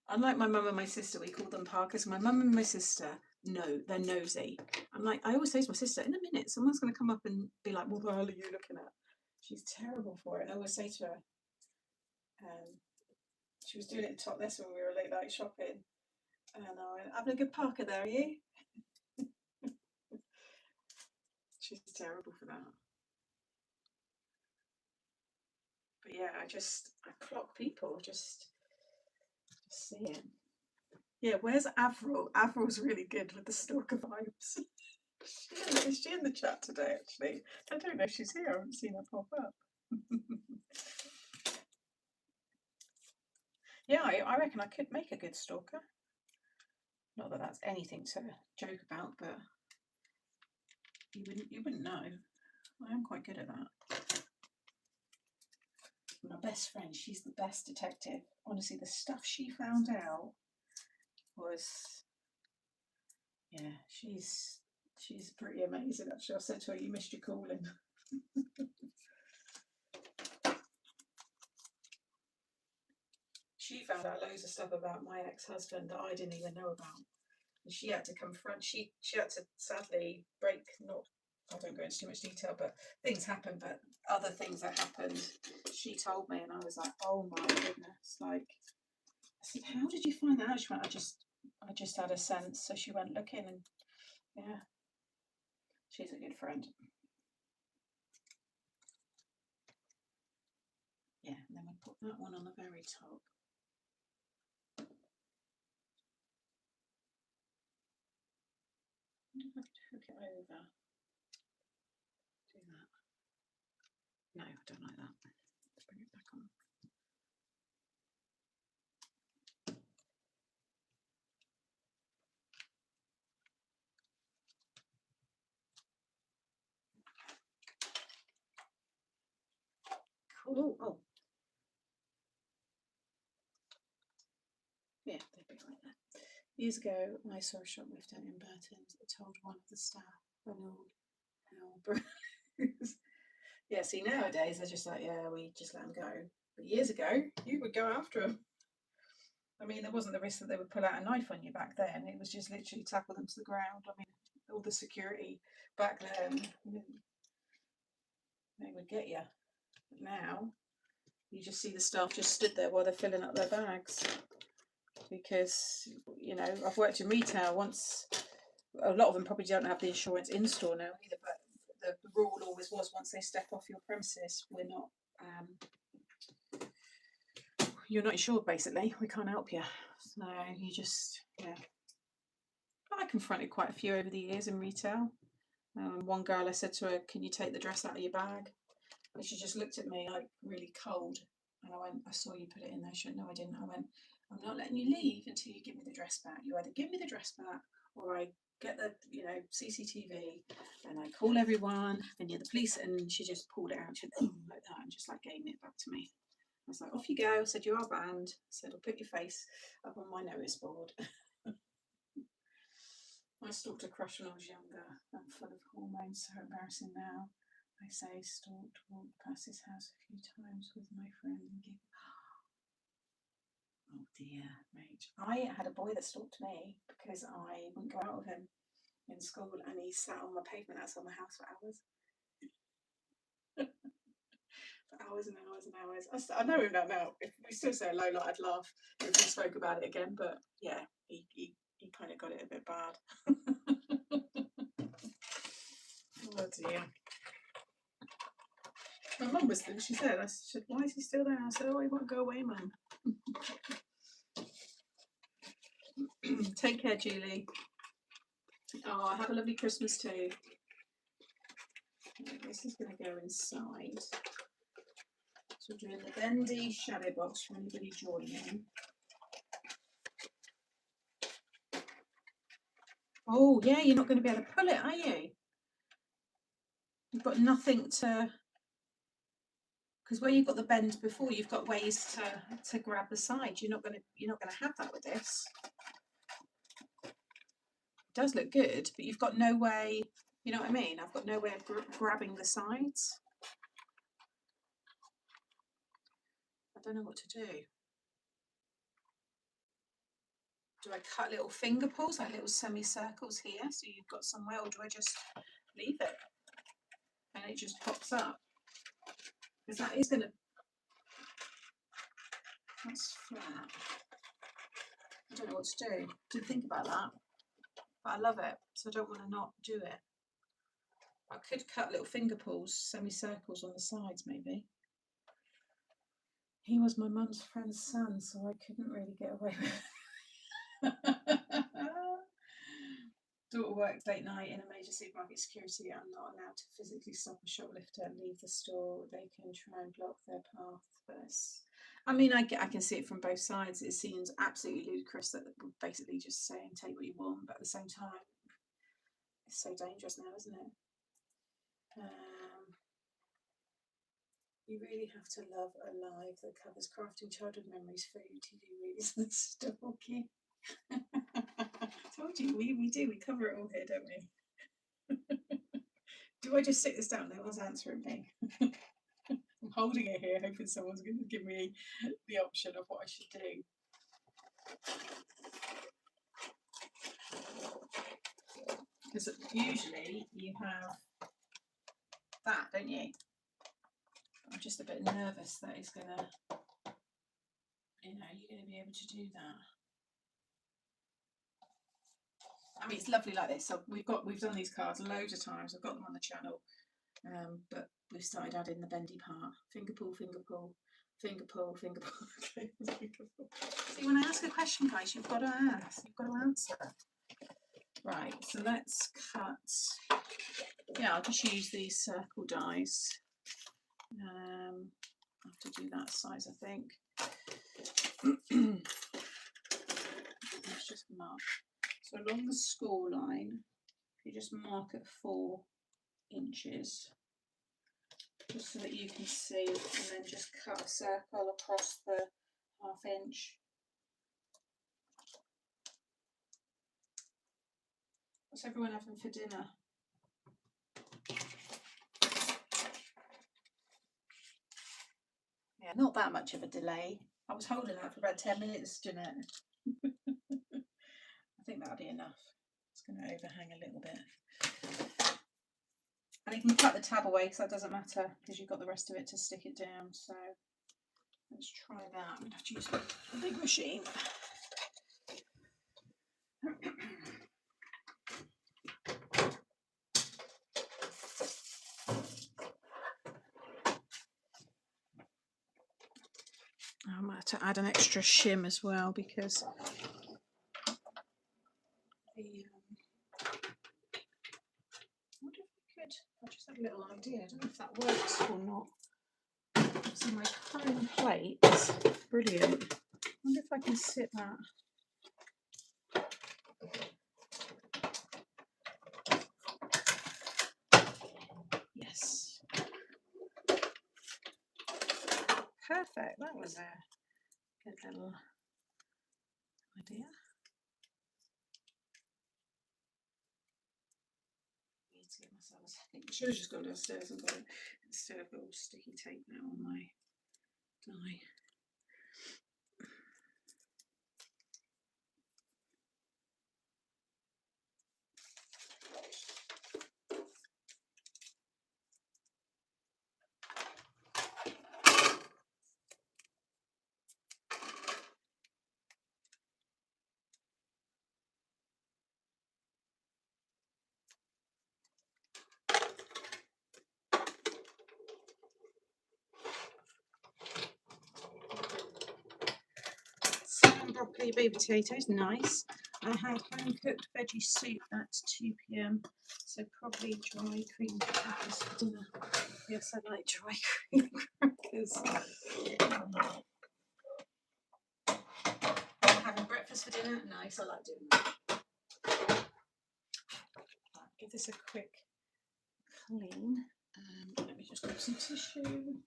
Speaker 1: Unlike my mum and my sister, we call them Parkers. My mum and my sister, no, they're nosy. I always say to my sister, in a minute, someone's going to come up and be like, what the hell are you looking at? She's terrible for it. I always say to her, she was doing it in Topless when we were late night shopping. And I went, having a good Parker there, are you? She's terrible for that. But yeah, I clock people, just see it. Yeah, where's Avril? Avril's really good with the stalker vibes. Is she in the chat today, actually? I don't know if she's here. I haven't seen her pop up. Yeah, I reckon I could make a good stalker. Not that that's anything to joke about, but you wouldn't know. I am quite good at that. My best friend, she's the best detective. Honestly, the stuff she found out was, yeah, she's pretty amazing, actually. I said to her, you missed your calling. She found out loads of stuff about my ex-husband that I didn't even know about. And she had to confront, she had to sadly break, not, I don't go into too much detail, but things happened, but other things that happened, she told me, and I was like, oh my goodness. Like, I said, how did you find that out? She went, I just had a sense. So she went looking, and yeah, she's a good friend. Yeah, and then we put that one on the very top. Hook it over. Do that. No, I don't like that. Let's bring it back on. Cool. Oh. Yeah, they'd be like that. Years ago, I saw a shoplifter in Burton's that told one of the staff an old Bruce. Yeah, see, nowadays they're just like, yeah, we just let them go. But years ago, you would go after them. I mean, there wasn't the risk that they would pull out a knife on you back then. It was just literally tackle them to the ground. I mean, all the security back then, they would get you. But now, you just see the staff just stood there while they're filling up their bags. Because, you know, I've worked in retail once. A lot of them probably don't have the insurance in store now either, but the rule always was, once they step off your premises, we're not, you're not insured, basically. We can't help you. So you just, yeah. I confronted quite a few over the years in retail. One girl, I said to her, can you take the dress out of your bag? And she just looked at me like really cold. And I went, I saw you put it in there. She went, no, I didn't. I went, I'm not letting you leave until you give me the dress back. You either give me the dress back, or I get the, you know, CCTV, and I call everyone, and you're the police. And she just pulled it out. She went, oh, like that, and just like gave it back to me. I was like, off you go. I said, you are banned. I said, I'll put your face up on my notice board. I stalked a crush when I was younger. I'm full of hormones, so embarrassing now. I say, stalked, walked past his house a few times with my friend and giggled. Oh dear, Rach. I had a boy that stalked me because I wouldn't go out with him in school, and he sat on the pavement outside my house for hours. For hours and hours and hours. I know him now. If we still say hello, like, I'd laugh if we spoke about it again, but yeah, he kind of got it a bit bad. Oh dear. My mum was there, she said, I said, why is he still there? I said, oh, he won't go away, Mum. Take care, Julie. Oh, have a lovely Christmas too. This is going to go inside. So we're doing the Bendy shadow box for anybody joining. Oh, yeah, you're not going to be able to pull it, are you? You've got nothing to... Because where you've got the bend before, you've got ways to grab the side. You're not going to have that with this. It does look good, but you've got no way, you know what I mean? I've got no way of grabbing the sides. don't know what to do. Do I cut little finger pulls, like little semicircles here, so you've got somewhere, or do I just leave it and it just pops up? Because that is going to, that's flat. I don't know what to do. Didn't think about that, but I love it, so I don't want to not do it. I could cut little finger pulls, semicircles on the sides maybe. He was my mum's friend's son, so I couldn't really get away with it. Daughter works late night in a major supermarket security. I'm not allowed to physically stop a shoplifter and leave the store. They can try and block their path, but I mean, I can see it from both sides. It seems absolutely ludicrous that we're basically just saying take what you want, but at the same time, it's so dangerous now, isn't it? You really have to love a live that covers crafting childhood memories, food, TV, movies, and stalking. Told you, we do. We cover it all here, don't we? Do I just sit this down? No one's answering me. I'm holding it here, hoping someone's going to give me the option of what I should do. Because usually you have that, don't you? I'm just a bit nervous that it's going to, you're going to be able to do that. I mean, it's lovely like this. So we've done these cards loads of times. I've got them on the channel, but we've started adding the bendy part. Finger pull, finger pull, finger pull, finger pull. Finger pull. See, when I ask a question, guys, you've got to ask. You've got to answer. Right. So let's cut. Yeah, I'll just use these circle dies. I have to do that size, I think. Let's just mark. So along the score line, you just mark at 4 inches, just so that you can see, and then just cut a circle across the 1/2 inch. What's everyone having for dinner? Yeah, not that much of a delay. I was holding that for about 10 minutes, Jeanette. I think that'll be enough. It's going to overhang a little bit. And you can cut the tab away because that doesn't matter because you've got the rest of it to stick it down. So let's try that. I'm going to have to use a big machine. I might have to add an extra shim as well because the I just have a little idea. I don't know if that works or not. So my chrome plate is brilliant. I wonder if I can sit that. Yes. Perfect. That was a good little idea. To get myself, I should have just gone downstairs and got it instead of all sticky tape now on my die. Broccoli, baby potatoes, nice. I had home cooked veggie soup at 2 p.m. So probably dry cream crackers for dinner. Yes, I like dry cream crackers. Having breakfast for dinner, nice. I like doing that. Right, give this a quick clean. Let me just grab some tissue.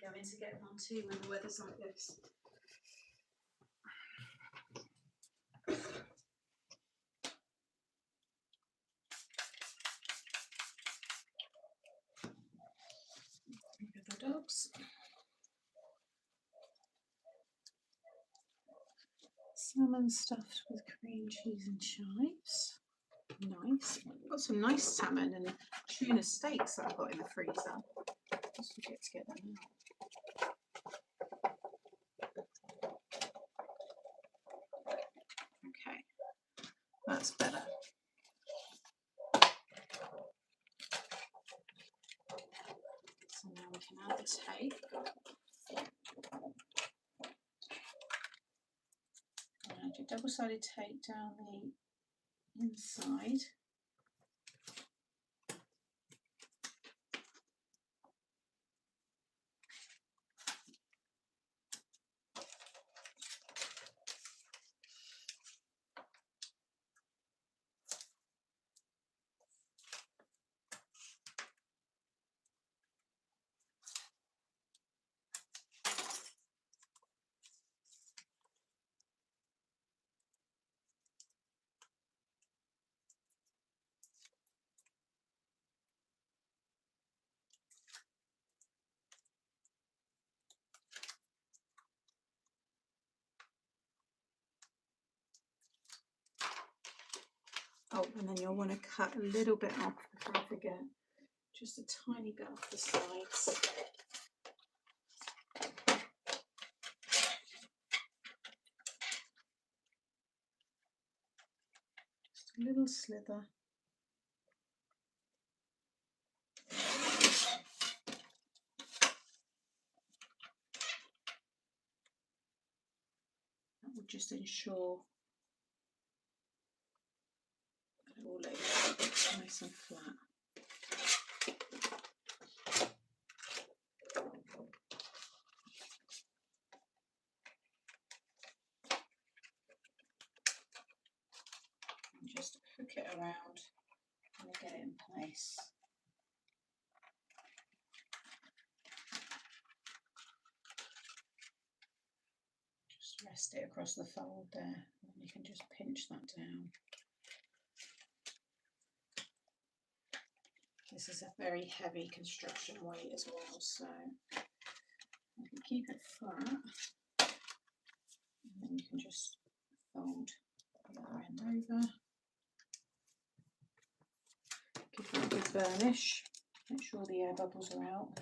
Speaker 1: Going to get one too when the weather's like this. dogs. Salmon stuffed with cream cheese and chives. Nice. I've got some nice salmon and tuna steaks that I've got in the freezer. Just forget to get them out. Okay, that's better. So now we can add the tape. And do double-sided tape down the inside. Oh, and then you'll want to cut a little bit off before I forget. Just a tiny bit off the sides. Just a little slither. That will just ensure that it all lays nice and flat. Just hook it around and get it in place. Just rest it across the fold there, and you can just pinch that down. This is a very heavy construction weight as well, so you can keep it flat, and then you can just fold the other end over. Give it a good burnish, make sure the air bubbles are out.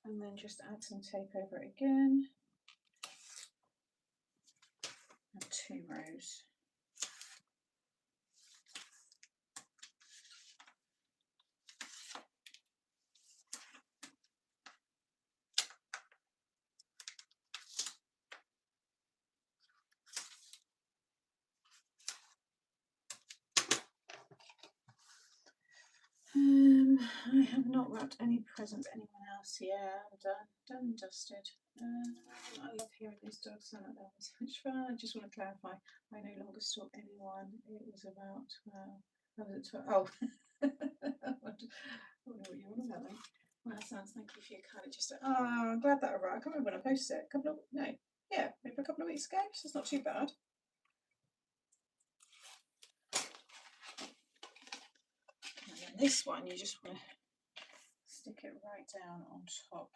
Speaker 1: And then just add some tape over it again. And 2 rows. I have not wrapped any presents anyone else. Yeah, I'm done and dusted. I love hearing these dogs sound like that was so much fun. I just want to clarify, I no longer stalk anyone. It was about 12. I was at 12. Oh, I don't know what you want about then. Well, that sounds, thank you for your kind of just. Oh, I'm glad that arrived. I can't remember when I posted it. Maybe a couple of weeks ago. So it's not too bad. And then this one, you just want to stick it right down on top.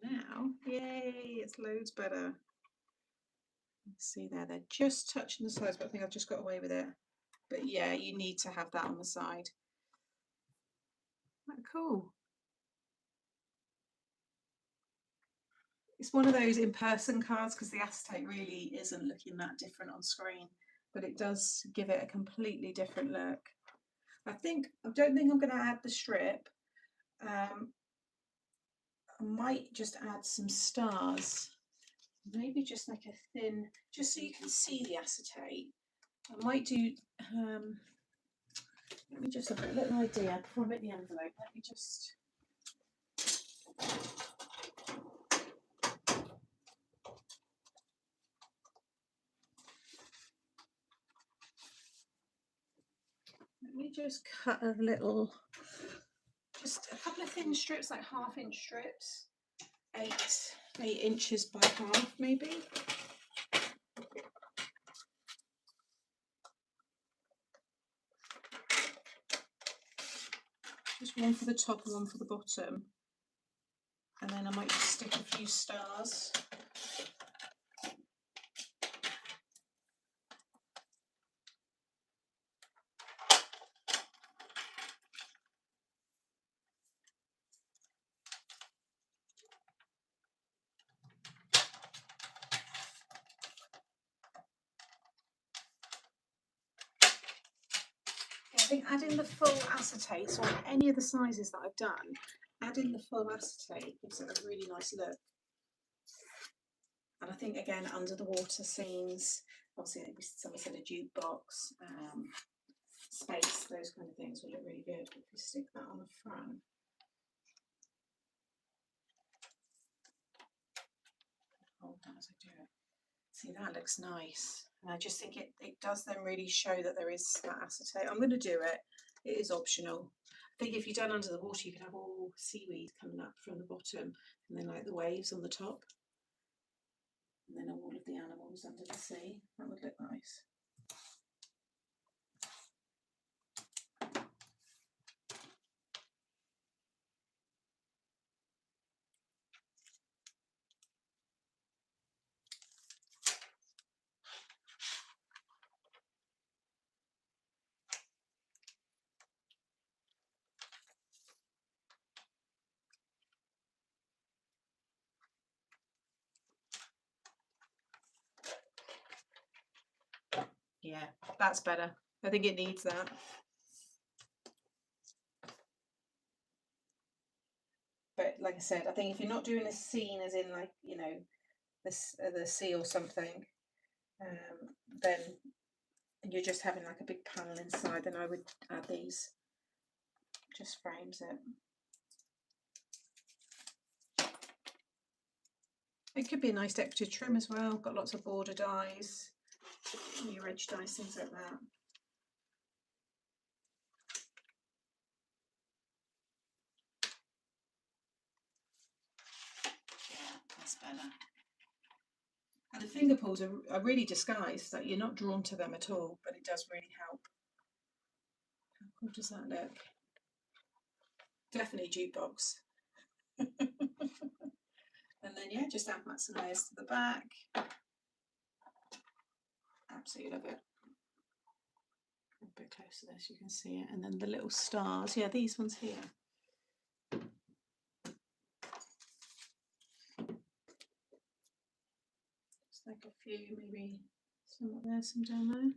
Speaker 1: So now, yay, it's loads better. See there, they're just touching the sides, but I think I've just got away with it. But yeah, you need to have that on the side. Isn't that cool? It's one of those in-person cards because the acetate really isn't looking that different on screen, but it does give it a completely different look. I don't think I'm going to add the strip. I might just add some stars, maybe just like a thin, just so you can see the acetate. I might do, let me just have a little idea before I make the envelope. Let me just. Let me just cut a little, just a couple of thin strips, like 1/2 inch strips, 8 inches by 1/2 maybe. Just one for the top and one for the bottom. And then I might just stick a few stars. I think adding the full acetate, so on any of the sizes that I've done, adding the full acetate gives it a really nice look. And I think again, under the water scenes, obviously someone said a jukebox, space, those kind of things will look really good if you stick that on the front. Hold that as I do it. See, that looks nice. And I just think it does then really show that there is that acetate. I'm going to do it. It is optional. I think if you're done under the water, you can have all seaweed coming up from the bottom and then like the waves on the top. And then all of the animals under the sea. That would look nice. Yeah, that's better. I think it needs that. But like I said, I think if you're not doing a scene as in like, you know, the sea or something, then you're just having like a big panel inside, then I would add these. Just frames it. It could be a nice decorative trim as well. Got lots of border dies, your edge dies, things like that. Yeah, that's better. And the finger pulls are really disguised, like you're not drawn to them at all, but it does really help. How cool does that look? Definitely jukebox. And then yeah, just add some layers to the back. Absolutely love it. A bit closer to this, you can see it. And then the little stars, yeah, these ones here. Just like a few, maybe some up there, some down there.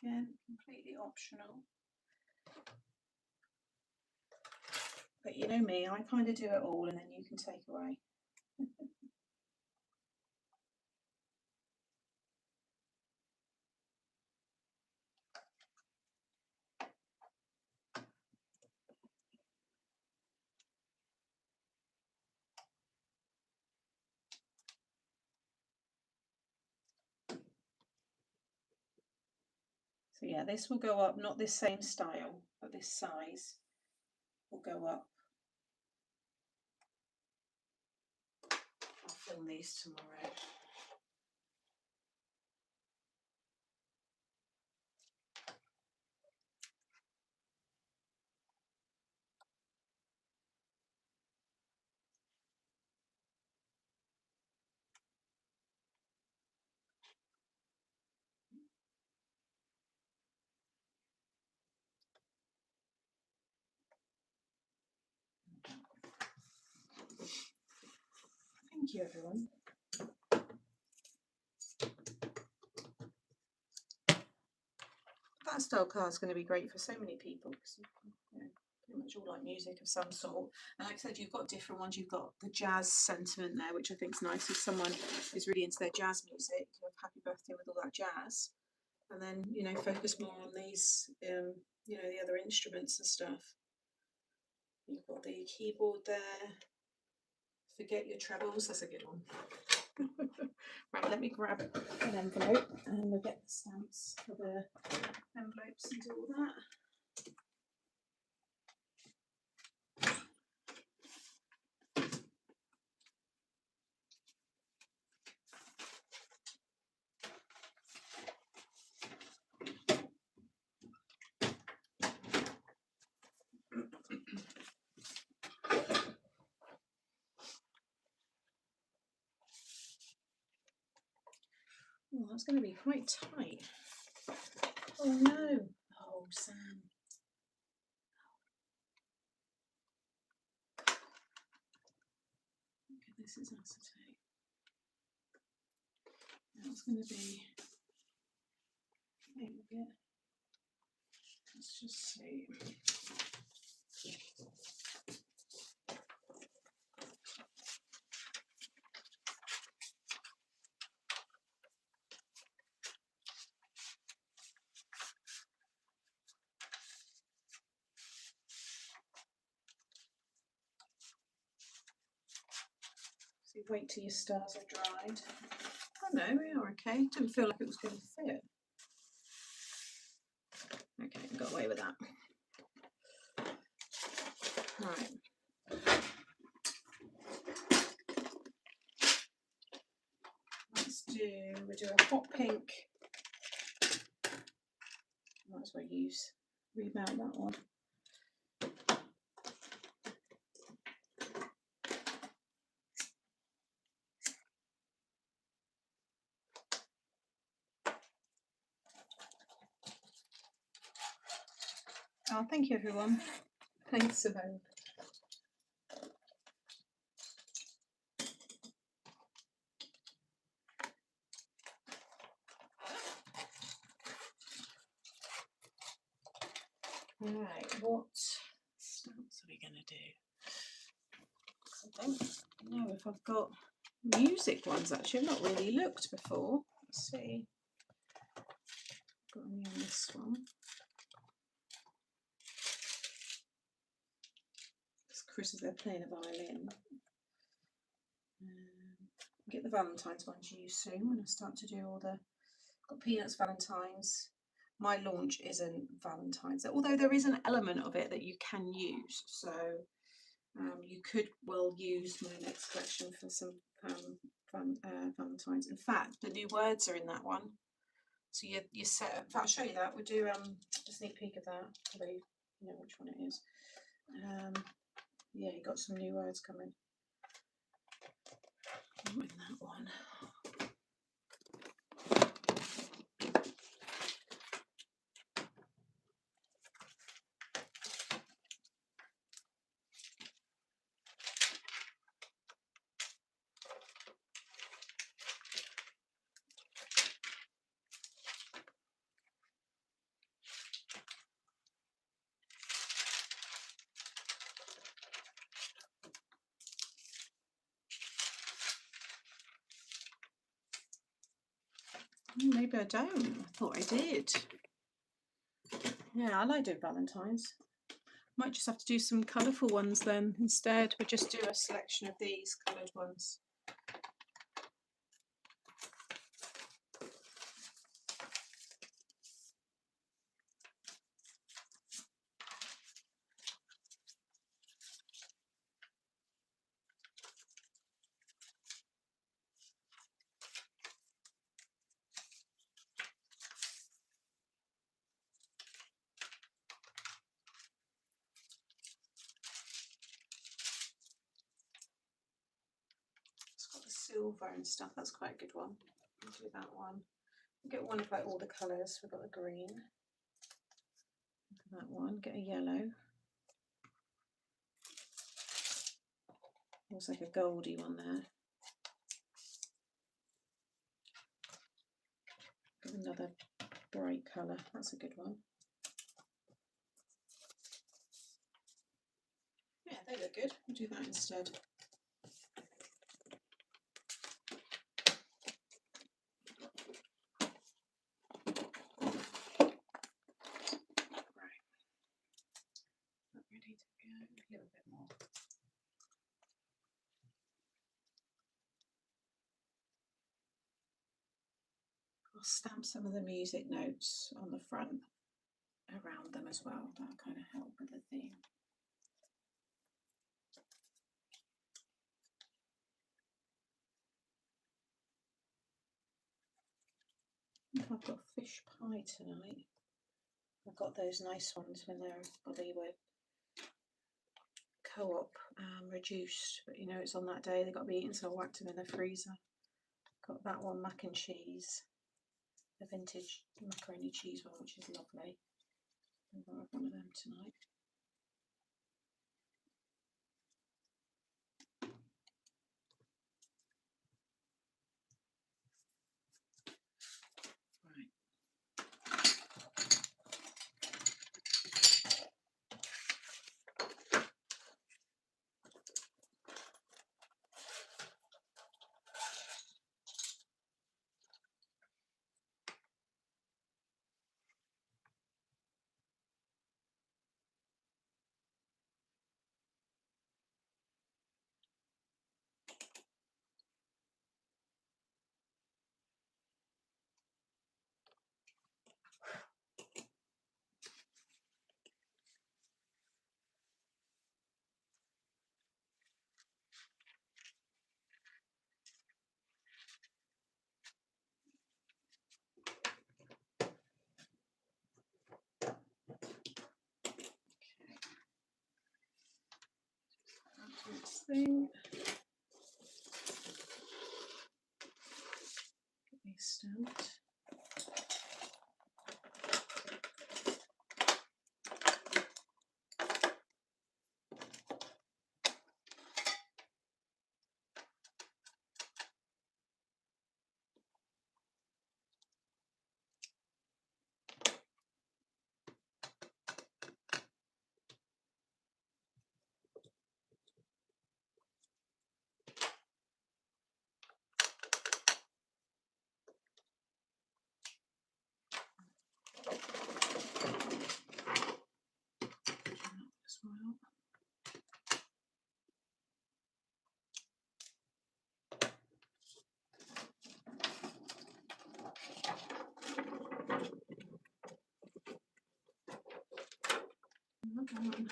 Speaker 1: Again, completely optional. But you know me, I kind of do it all and then you can take away. So yeah, this will go up, not this same style, but this size will go up. I'll film these tomorrow. Thank you, everyone. That style card is going to be great for so many people because you know, pretty much all like music of some sort. And like I said, you've got different ones. You've got the jazz sentiment there, which I think is nice if someone is really into their jazz music. You have Happy Birthday with all that jazz, and then you know focus more on these, you know, the other instruments and stuff. You've got the keyboard there. Forget your trebles. That's a good one. Right, let me grab an envelope and we'll get the stamps for the envelopes and do all that. Oh, that's going to be quite tight. Oh no. Oh, Sam. Okay, this is acetate. That's going to be maybe a bit. Let's just see. So wait till your stars are dried. Oh no, we are okay. Didn't feel like it was going to fit. Okay, got away with that. Right. We'll do a hot pink. Might as well remount that one. Oh, thank you everyone. Thanks, Simone. Right, what stamps are we going to do? I don't know if I've got music ones actually. I've not really looked before. Let's see. Got any on this one? It's Chris is there playing a violin. Get the Valentine's ones used soon when I start to do all the. Got Peanuts Valentine's. My launch isn't Valentine's, although there is an element of it that you can use. So you could well use my next collection for some Valentine's. In fact, the new words are in that one. So you set up. I'll show you that. We'll do a sneak peek of that. Probably you know which one it is. Yeah, you got some new words coming. Not in that one. Maybe I don't. I thought I did. Yeah, I like doing Valentine's. Might just have to do some colourful ones then instead. We'll just do a selection of these coloured ones. Silver and stuff, that's quite a good one. I'll do that one. We'll get one of like all the colours. We've got the green. That one, get a yellow. Looks like a goldy one there. Get another bright colour, that's a good one. Yeah, they look good. We'll do that instead. Ready to go a little bit more. I'll stamp some of the music notes on the front around them as well. That'll kind of help with the theme. I think I've got fish pie tonight. I've got those nice ones when they're Bollywood co-op reduced, but you know it's on that day they've got to be eaten, so I whacked them in the freezer. Got that one, mac and cheese, the vintage macaroni cheese one, which is lovely. I'm going to have one of them tonight. Next thing, get these stamped. As well. Another one.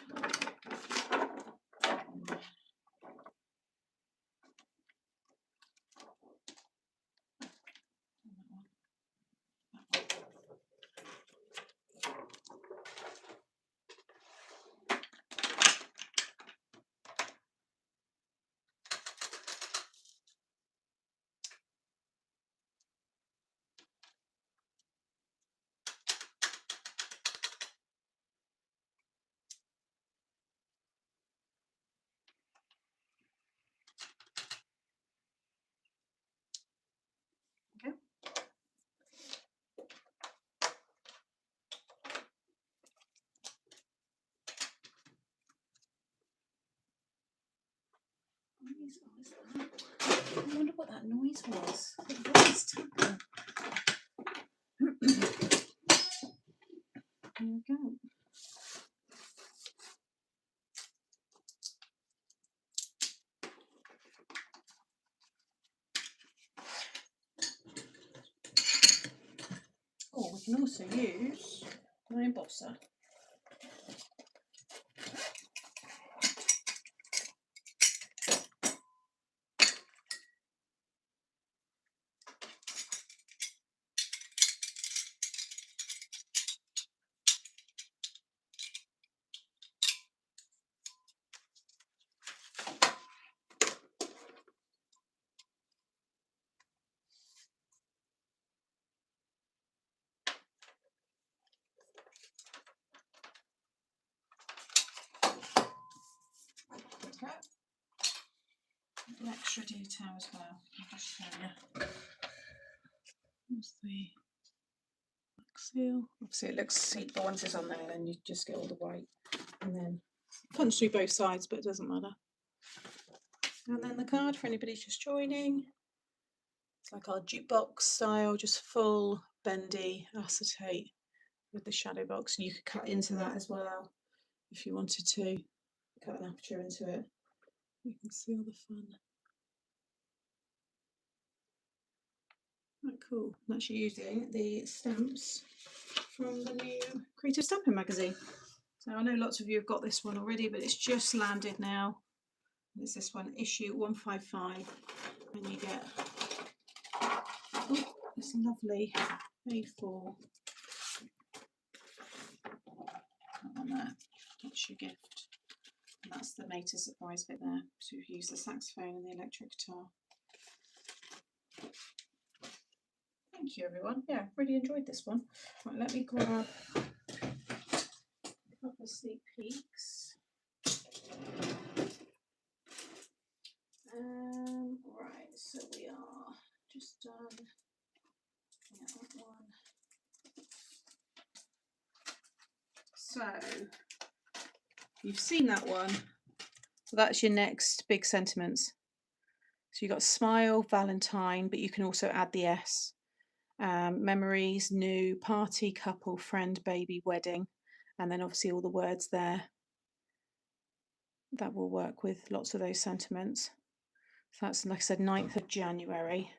Speaker 1: Okay. I wonder what that noise was. I think that was tapping. There we go. Oh, we can also use my embosser. Okay. An extra detail as well. I'll just show you. Here's the black seal. Obviously, it looks, see, once it's on there, then you just get all the white, and then punch through both sides, but it doesn't matter. And then the card for anybody just joining. It's like our jukebox style, just full bendy acetate with the shadow box. You could cut into that as well if you wanted to. Cut an aperture into it. You can see all the fun. Quite cool. I'm actually using the stamps from the new Creative Stamping magazine. So I know lots of you have got this one already, but it's just landed now. It's this one, issue 155, and you get this lovely A4. That one there. That's your gift. And that's the made to surprise bit there. So we've used the saxophone and the electric guitar. Thank you, everyone. Yeah, really enjoyed this one. Right, let me grab a couple of sneak peeks. Right, so we are just done. Yeah, that one. So you've seen that one. So that's your next big sentiments. So you've got smile, Valentine, but you can also add the S. Memories, new, party, couple, friend, baby, wedding, and then obviously all the words there. That will work with lots of those sentiments. So that's, like I said, 9th of January.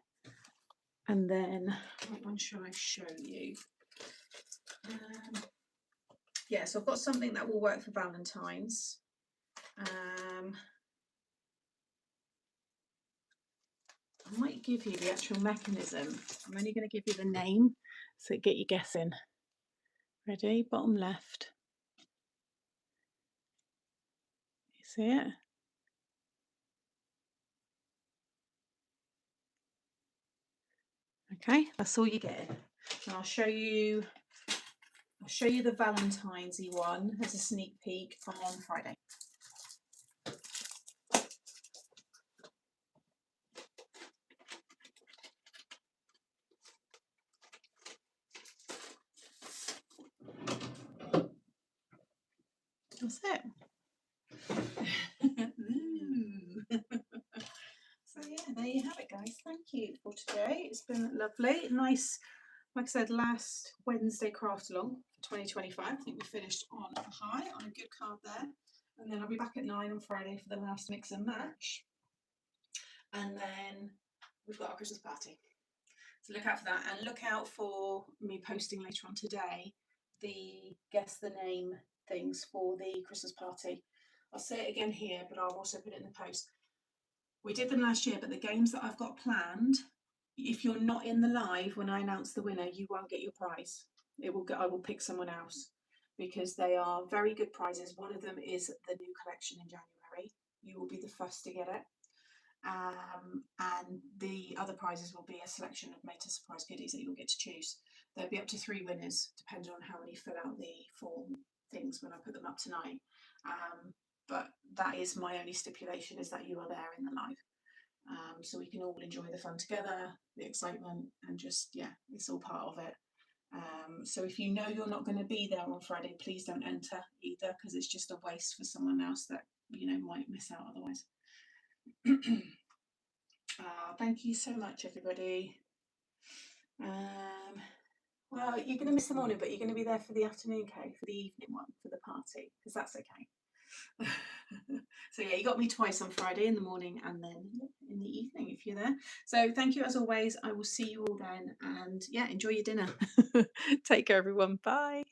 Speaker 1: And then, what one shall I show you? Yeah, so I've got something that will work for Valentine's. I might give you the actual mechanism. I'm only going to give you the name, so get you guessing. Ready? Bottom left. You see it? Okay, that's all you get. And I'll show you the Valentine's-y one as a sneak peek on Friday. That's it. So yeah, there you have it, guys. Thank you for today. It's been lovely. Nice, like I said, last Wednesday craft along for 2025. I think we finished on a high, on a good card there. And then I'll be back at 9 on Friday for the last mix and match. And then we've got our Christmas party. So look out for that, and look out for me posting later on today the guess the name things for the Christmas party. I'll say it again here, but I'll also put it in the post. We did them last year, but the games that I've got planned, if you're not in the live when I announce the winner, you won't get your prize. I will pick someone else, because they are very good prizes. One of them is the new collection in January. You will be the first to get it. And the other prizes will be a selection of made to surprise goodies that you'll get to choose. There'll be up to 3 winners, depending on how many fill out the form things when I put them up tonight. But that is my only stipulation, is that you are there in the live. So we can all enjoy the fun together, the excitement, and just, yeah, it's all part of it. So if you know you're not going to be there on Friday, please don't enter either, because it's just a waste for someone else that, you know, might miss out otherwise. Thank you so much, everybody. Well, you're going to miss the morning, but you're going to be there for the afternoon, Kay, for the evening one, for the party, because that's okay. So yeah, you got me twice on Friday, in the morning and then in the evening if you're there. So thank you as always. I will see you all then, and yeah, enjoy your dinner. Take care, everyone. Bye.